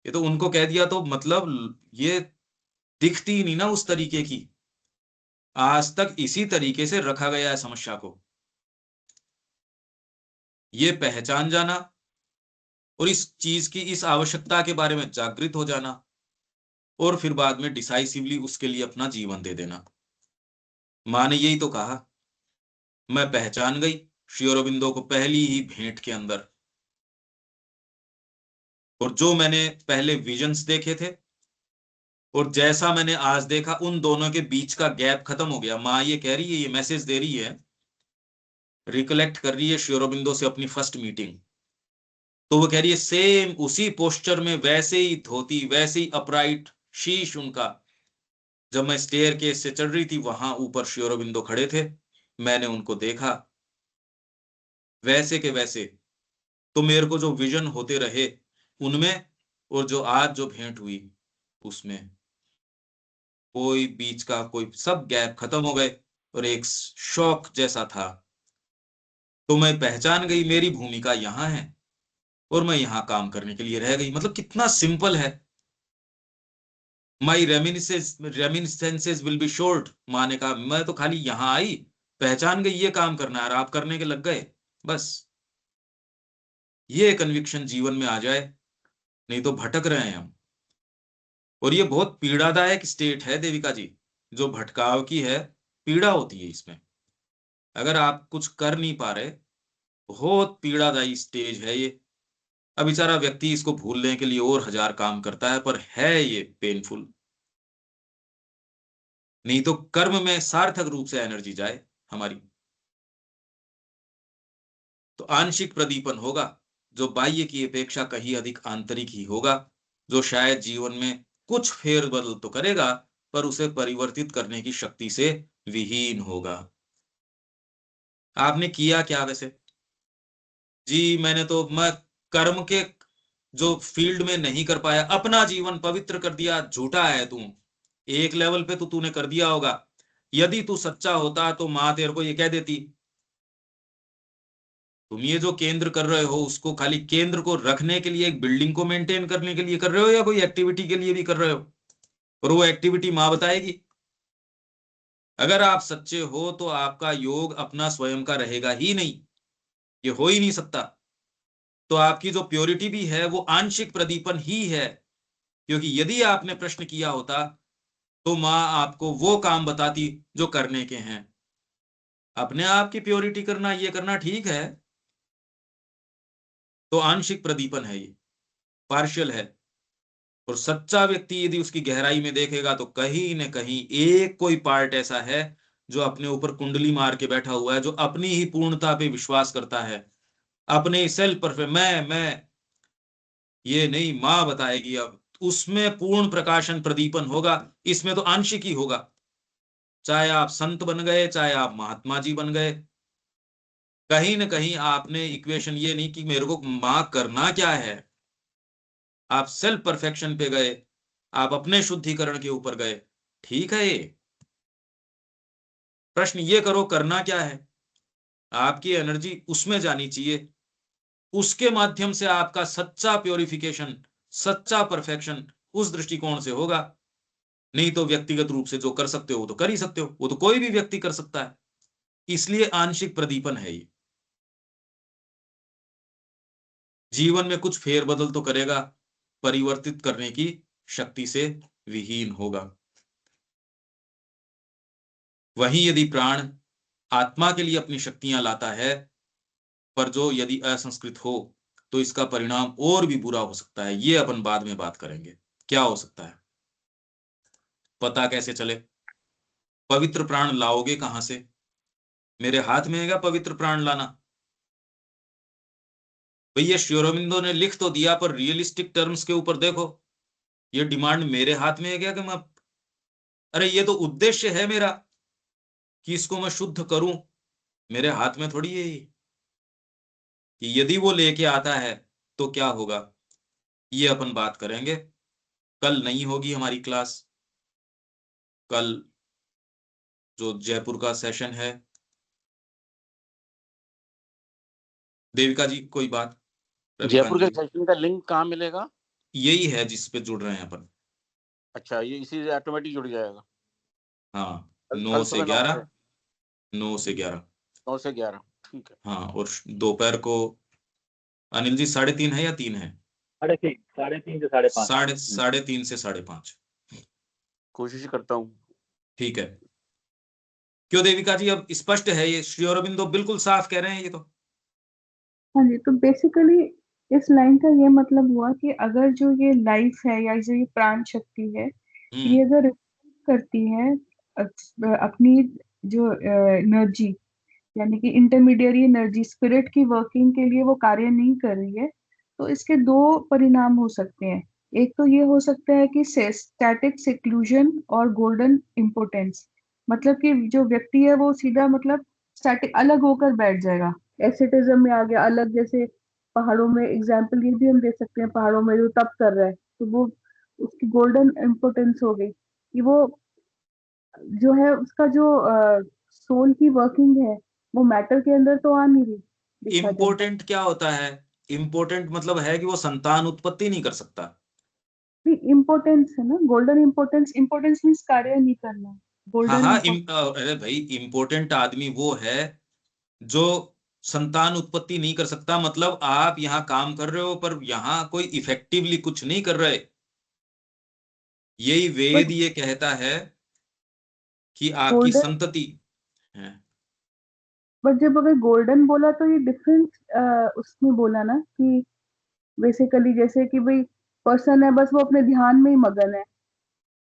ये तो उनको कह दिया तो मतलब ये दिखती ही नहीं ना उस तरीके की। आज तक इसी तरीके से रखा गया है समस्या को। ये पहचान जाना और इस चीज की इस आवश्यकता के बारे में जागृत हो जाना, और फिर बाद में डिसाइसिवली उसके लिए अपना जीवन दे देना। माँ ने यही तो कहा, मैं पहचान गई श्री अरबिंदो को पहली ही भेंट के अंदर, और जो मैंने पहले विजन्स देखे थे और जैसा मैंने आज देखा, उन दोनों के बीच का गैप खत्म हो गया। माँ ये कह रही है, ये मैसेज दे रही है, रिकलेक्ट कर रही है श्री अरबिंदो से अपनी फर्स्ट मीटिंग। तो वो कह रही है सेम उसी पोस्चर में, वैसे ही धोती, वैसे ही अपराइट शीश उनका। जब मैं स्टेयर केस से चढ़ रही थी वहां ऊपर श्री अरबिंदो खड़े थे, मैंने उनको देखा वैसे के वैसे। तो मेरे को जो विजन होते रहे उनमें, और जो आज जो भेंट हुई उसमें, कोई बीच का कोई सब गैप खत्म हो गए, और एक शौक जैसा था। तो मैं पहचान गई मेरी भूमिका यहाँ है और मैं यहाँ काम करने के लिए रह गई। मतलब कितना सिंपल है। माई रेमिनिसेंसेस विल बी शॉर्ट। माँ ने कहा मैं तो खाली यहाँ आई, पहचान गई ये काम करना है, और आप करने के लग गए। बस ये कन्विक्शन जीवन में आ जाए, नहीं तो भटक रहे हैं हम। और ये बहुत पीड़ादायक स्टेट है देविका जी, जो भटकाव की है, पीड़ा होती है इसमें। अगर आप कुछ कर नहीं पा रहे, बहुत पीड़ादायी स्टेज है ये। अब बेचारा व्यक्ति इसको भूलने के लिए और हजार काम करता है, पर है ये पेनफुल। नहीं तो कर्म में सार्थक रूप से एनर्जी जाए हमारी। तो आंशिक प्रदीपन होगा, जो बाह्य की अपेक्षा कहीं अधिक आंतरिक ही होगा, जो शायद जीवन में कुछ फेरबदल तो करेगा, पर उसे परिवर्तित करने की शक्ति से विहीन होगा। आपने किया क्या वैसे? जी मैं कर्म के जो फील्ड में नहीं कर पाया, अपना जीवन पवित्र कर दिया। झूठा है तू, एक लेवल पे तो तूने कर दिया होगा। यदि तू सच्चा होता तो माँ तेरे को ये कह देती, तुम ये जो केंद्र कर रहे हो उसको खाली केंद्र को रखने के लिए, एक बिल्डिंग को मेंटेन करने के लिए कर रहे हो, या कोई एक्टिविटी के लिए भी कर रहे हो? और वो एक्टिविटी माँ बताएगी। अगर आप सच्चे हो तो आपका योग अपना स्वयं का रहेगा ही नहीं, ये हो ही नहीं सकता। तो आपकी जो प्योरिटी भी है वो आंशिक प्रदीपन ही है, क्योंकि यदि आपने प्रश्न किया होता तो माँ आपको वो काम बताती जो करने के हैं। अपने आप की प्योरिटी करना, ये करना ठीक है, तो आंशिक प्रदीपन है, ये पार्शियल है। और सच्चा व्यक्ति यदि उसकी गहराई में देखेगा तो कहीं न कहीं एक कोई पार्ट ऐसा है जो अपने ऊपर कुंडली मार के बैठा हुआ है, जो अपनी ही पूर्णता पे विश्वास करता है, अपने सेल्फ परफेक्ट मैं, ये नहीं माँ बताएगी। अब उसमें पूर्ण प्रकाशन प्रदीपन होगा, इसमें तो आंशिक ही होगा। चाहे आप संत बन गए, चाहे आप महात्मा जी बन गए, कहीं ना कहीं आपने इक्वेशन ये नहीं कि मेरे को माँ करना क्या है, आप सेल्फ परफेक्शन पे गए, आप अपने शुद्धिकरण के ऊपर गए। ठीक है, ये प्रश्न ये करो करना क्या है, आपकी एनर्जी उसमें जानी चाहिए, उसके माध्यम से आपका सच्चा प्योरिफिकेशन, सच्चा परफेक्शन उस दृष्टिकोण से होगा। नहीं तो व्यक्तिगत रूप से जो कर सकते हो वो तो कर ही सकते हो, वो तो कोई भी व्यक्ति कर सकता है। इसलिए आंशिक प्रदीपन है ये। जीवन में कुछ फेरबदल तो करेगा, परिवर्तित करने की शक्ति से विहीन होगा। वहीं यदि प्राण आत्मा के लिए अपनी शक्तियां लाता है, पर जो यदि असंस्कृत हो तो इसका परिणाम और भी बुरा हो सकता है। ये अपन बाद में बात करेंगे, क्या हो सकता है, पता कैसे चले। पवित्र प्राण लाओगे कहां से? मेरे हाथ में है क्या पवित्र प्राण लाना? भैया श्री अरबिंदो ने लिख तो दिया, पर रियलिस्टिक टर्म्स के ऊपर देखो, ये डिमांड मेरे हाथ में है क्या कि मैं, अरे ये तो उद्देश्य है मेरा कि इसको मैं शुद्ध करूं, मेरे हाथ में थोड़ी है ये। कि यदि वो लेके आता है तो क्या होगा, ये अपन बात करेंगे। कल नहीं होगी हमारी क्लास, कल जो जयपुर का सेशन है। देविका जी कोई बात? रविकांत जयपुर के जी, सेशन का लिंक कहाँ मिलेगा? यही है जिस पे जुड़ रहे हैं अपन। अच्छा, ये इसी से ऑटोमेटिक जुड़ जाएगा। हाँ, कल 9 कल से सुबह 9 11, से 9 से 11। 9 से 11, ठीक है। हाँ, और दोपहर को अनिल जी 3:30 है या 3 है? 3:30, 3:30 से 5:30। साढ़े तीन से 5:30। कोशिश करता हूँ। ठीक है। क्यों देविका जी, अब स्पष्ट है ये? श्री अरबिंदो बिल्कुल साफ कह रहे हैं ये तो। हाँ जी, तो बेसिकली इस लाइन का ये मतलब हुआ कि अगर जो ये लाइफ है या जो ये प्राण शक्ति है, ये अगर reflect करती है अपनी जो एनर्जी, यानी कि इंटरमीडियरी एनर्जी स्पिरिट की वर्किंग के लिए वो कार्य नहीं कर रही है, तो इसके दो परिणाम हो सकते हैं। एक तो ये हो सकता है कि स्टैटिक सेक्लूजन और गोल्डन इम्पोर्टेंस, मतलब कि जो व्यक्ति है वो सीधा मतलब स्टैटिक अलग होकर बैठ जाएगा, एसेटिज्म में आ गया अलग। जैसे पहाड़ों में एग्जाम्पल ये भी हम दे सकते हैं, पहाड़ों में जो तप कर रहा है तो वो उसकी गोल्डन इम्पोर्टेंस हो गई कि वो जो है उसका जो सोल की वर्किंग है वो मैटर के अंदर तो आ नहीं रही, देखा जाए। इम्पोर्टेंट क्या होता है? इम्पोर्टेंट मतलब है कि वो संतान उत्पत्ति नहीं कर सकता। इम्पोर्टेंस है ना, गोल्डन इम्पोर्टेंस। इम्पोर्टेंस मीन्स कार्य नहीं करना, हाँ गोल्डन हाँ, इम्पोर्टेंस। अरे भाई, इम्पोर्टेंट आदमी वो है जो संतान उत्पत्ति नहीं कर सकता। मतलब आप यहाँ काम कर रहे हो पर यहाँ कोई इफेक्टिवली कुछ नहीं कर रहे। यही बट वेद ये कहता है कि आपकी गोल्डन, संतति है। बट जब अगर गोल्डन बोला तो ये डिफरेंट उसमें बोला ना कि बेसिकली जैसे कि भाई पर्सन है बस वो अपने ध्यान में ही मगन है,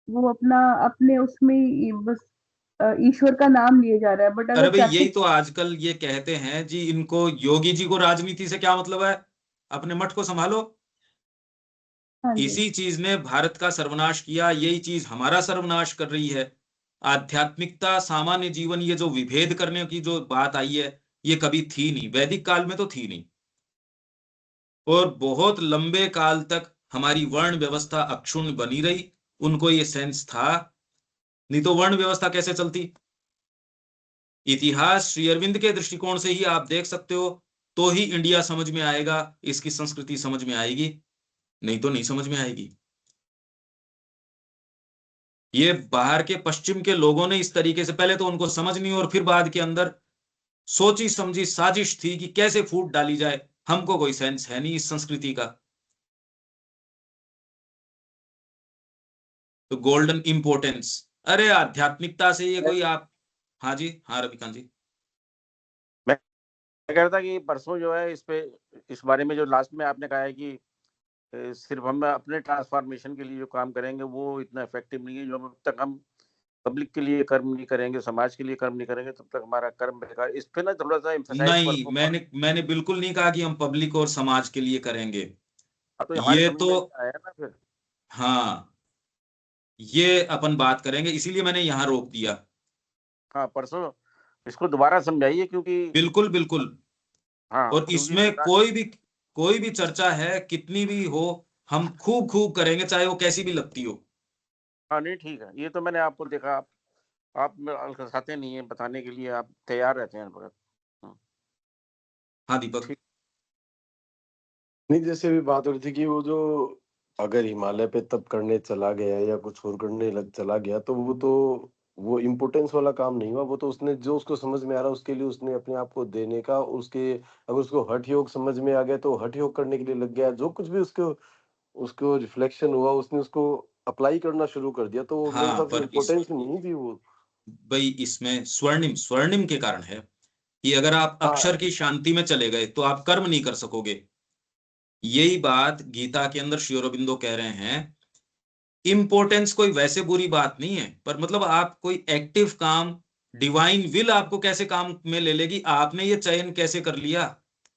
वो अपना अपने उसमें ही बस ईश्वर का नाम लिए जा रहा है। बट अरे अगर भाई, यही प्रैक्टिस, तो आजकल ये कहते हैं जी, इनको योगी जी को राजनीति से क्या मतलब है, अपने मठ को संभालो। हाँ जी, इसी चीज ने भारत का सर्वनाश किया, यही चीज हमारा सर्वनाश कर रही है। आध्यात्मिकता सामान्य जीवन, ये जो विभेद करने की जो बात आई है, ये कभी थी नहीं, वैदिक काल में तो थी नहीं। और बहुत लंबे काल तक हमारी वर्ण व्यवस्था अक्षुण्ण बनी रही। उनको ये सेंस था, नहीं तो वर्ण व्यवस्था कैसे चलती? इतिहास श्री अरविंद के दृष्टिकोण से ही आप देख सकते हो, तो ही इंडिया समझ में आएगा, इसकी संस्कृति समझ में आएगी, नहीं तो नहीं समझ में आएगी। ये बाहर के पश्चिम के लोगों ने इस तरीके से, पहले तो उनको समझ नहीं और फिर बाद के अंदर सोची समझी साजिश थी कि कैसे फूट डाली जाए। हमको कोई सेंस है नहीं इस संस्कृति का। तो गोल्डन इंपोर्टेंस, अरे आध्यात्मिकता से ये कोई आप, हाँ जी, हाँ रविकांत जी। मैं कह रहा था कि परसों जो है इस बारे में जो लास्ट में आपने कहा है कि सिर्फ हम अपने ट्रांसफॉर्मेशन के लिए जो काम करेंगे वो इतना इफेक्टिव नहीं है। जो जब तक हम पब्लिक के लिए कर्म नहीं करेंगे, समाज के लिए कर्म नहीं करेंगे, तब तक हमारा कर्म बेकार। इस पे ना थोड़ा सा एम्फसाइज नहीं, परसों मैंने बिल्कुल नहीं कहा कि हम पब्लिक और समाज के लिए करेंगे। तो हमारे ये समझ तो, में नहीं आया ना फिर। हाँ, ये अपन बात करेंगे, इसीलिए मैंने यहां रोक दिया। हाँ, परसों इसको दोबारा समझाइए क्योंकि बिल्कुल बिल्कुल। हाँ, और क्योंकि इसमें कोई भी चर्चा है, कितनी भी हो, हम खूब खूब करेंगे, चाहे वो कैसी भी लगती हो। हाँ, नहीं ठीक है। ये तो मैंने आपको देखा, आप अलकसाते नहीं है बताने के लिए, आप तैयार रहते हैं भगत। हाँ दीपक। नहीं, जैसे अभी बात हो रही थी कि वो जो अगर हिमालय पे तप करने चला गया या कुछ और करने चला गया तो वो इम्पोर्टेंस वाला काम नहीं हुआ। वो तो उसने जो उसको समझ में आ रहा है उसके लिए उसने अपने आप को देने का, उसके अगर उसको हठ योग समझ में आ गया तो हठ योग करने के लिए लग गया। जो कुछ भी उसको उसको रिफ्लेक्शन हुआ उसने उसको अप्लाई करना शुरू कर दिया। तो मेरे हाँ हिसाब से पर इस इम्पोर्टेंस नहीं थी वो। भाई इसमें स्वर्णिम स्वर्णिम के कारण है कि अगर आप अक्षर हाँ की शांति में चले गए तो आप कर्म नहीं कर सकोगे। यही बात गीता के अंदर श्री अरबिंदो कह रहे हैं। इंपोर्टेंस कोई वैसे बुरी बात नहीं है, पर मतलब आप कोई एक्टिव काम, डिवाइन विल आपको कैसे काम में ले लेगी, आपने ये चयन कैसे कर लिया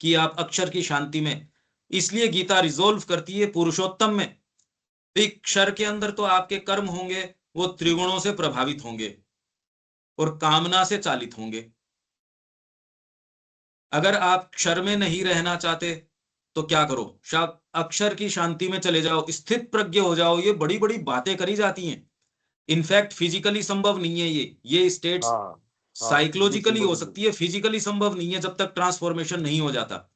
कि आप अक्षर की शांति में। इसलिए गीता रिजोल्व करती है पुरुषोत्तम में। तो क्षर के अंदर तो आपके कर्म होंगे, वो त्रिगुणों से प्रभावित होंगे और कामना से चालित होंगे। अगर आप क्षर में नहीं रहना चाहते तो क्या करो, अक्षर की शांति में चले जाओ, स्थित प्रज्ञ हो जाओ। ये बड़ी बड़ी बातें करी जाती हैं, इनफैक्ट फिजिकली संभव नहीं है। ये स्टेट्स हाँ हाँ, फिजिकली साइकोलॉजिकली हो संभव नहीं। सकती है, फिजिकली संभव नहीं है जब तक ट्रांसफॉर्मेशन नहीं हो जाता।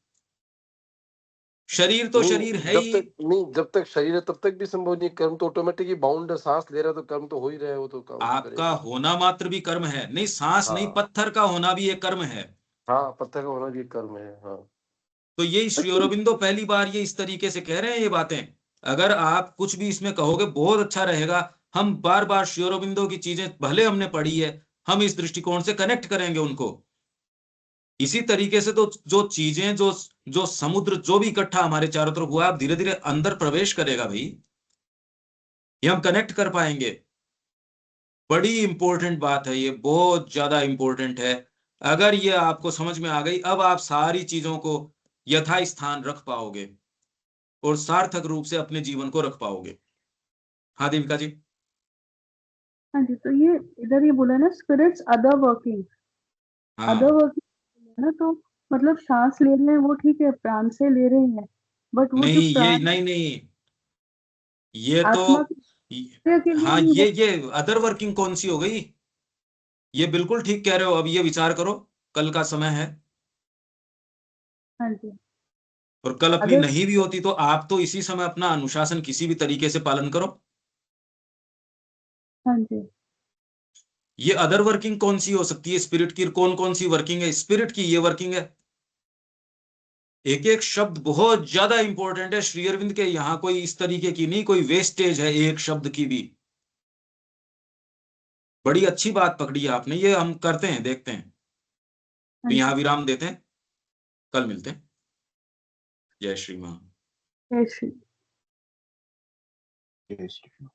शरीर तो शरीर है ही। जब तक शरीर है तब तक भी संभव नहीं। कर्म तो ऑटोमेटिकली बाउंड है, सांस ले रहा है तो कर्म तो हो ही रहा है, वो तो काम तो आपका करेगा। होना मात्र भी कर्म है। नहीं, सांस नहीं, हाँ पत्थर का होना भी एक कर्म है। हाँ, पत्थर का होना भी एक कर्म है। हाँ तो ये श्री अरबिंदो पहली बार ये इस तरीके से कह रहे हैं ये बातें। अगर आप कुछ भी इसमें कहोगे बहुत अच्छा रहेगा। हम बार बार श्री अरबिंदो की चीजें भले हमने पढ़ी है, हम इस दृष्टिकोण से कनेक्ट करेंगे उनको। इसी तरीके से तो जो चीजें, जो जो समुद्र जो भी इकट्ठा हमारे चारों तरफ हुआ, आप धीरे धीरे अंदर प्रवेश करेगा भाई, ये हम कनेक्ट कर पाएंगे। बड़ी इंपॉर्टेंट बात है ये, बहुत ज्यादा इंपॉर्टेंट है। अगर ये आपको समझ में आ गई, अब आप सारी चीजों को यथा स्थान रख पाओगे और सार्थक रूप से अपने जीवन को रख पाओगे। हाँ देविका जी। हाँ जी, तो ये इधर ये बोला ना स्पिरिट्स अदर वर्किंग, अदर हाँ वर्किंग है ना, तो मतलब सांस ले रहे हैं वो ठीक है, प्राण से ले रहे हैं, बट वो जो नहीं, ये प्राण नहीं नहीं, ये तो आत्मा के लिए हाँ, नहीं वो। ये अदर वर्किंग कौन सी हो गई। ये बिल्कुल ठीक कह रहे हो। अब ये विचार करो, कल का समय है, हाँ जी, और कल अपनी अगर नहीं भी होती तो आप तो इसी समय अपना अनुशासन किसी भी तरीके से पालन करो। हाँ जी, ये अदर वर्किंग कौन सी हो सकती है, स्पिरिट की कौन कौन सी वर्किंग है। स्पिरिट की ये वर्किंग है, एक एक शब्द बहुत ज्यादा इंपॉर्टेंट है। श्री अरविंद के यहां कोई इस तरीके की नहीं, कोई वेस्टेज है एक शब्द की भी। बड़ी अच्छी बात पकड़ी है आपने, ये हम करते हैं, देखते हैं। हाँ तो जी, यहां विराम देते हैं, कल मिलते हैं। जय श्री महान। जय श्री। जय श्री कृष्ण।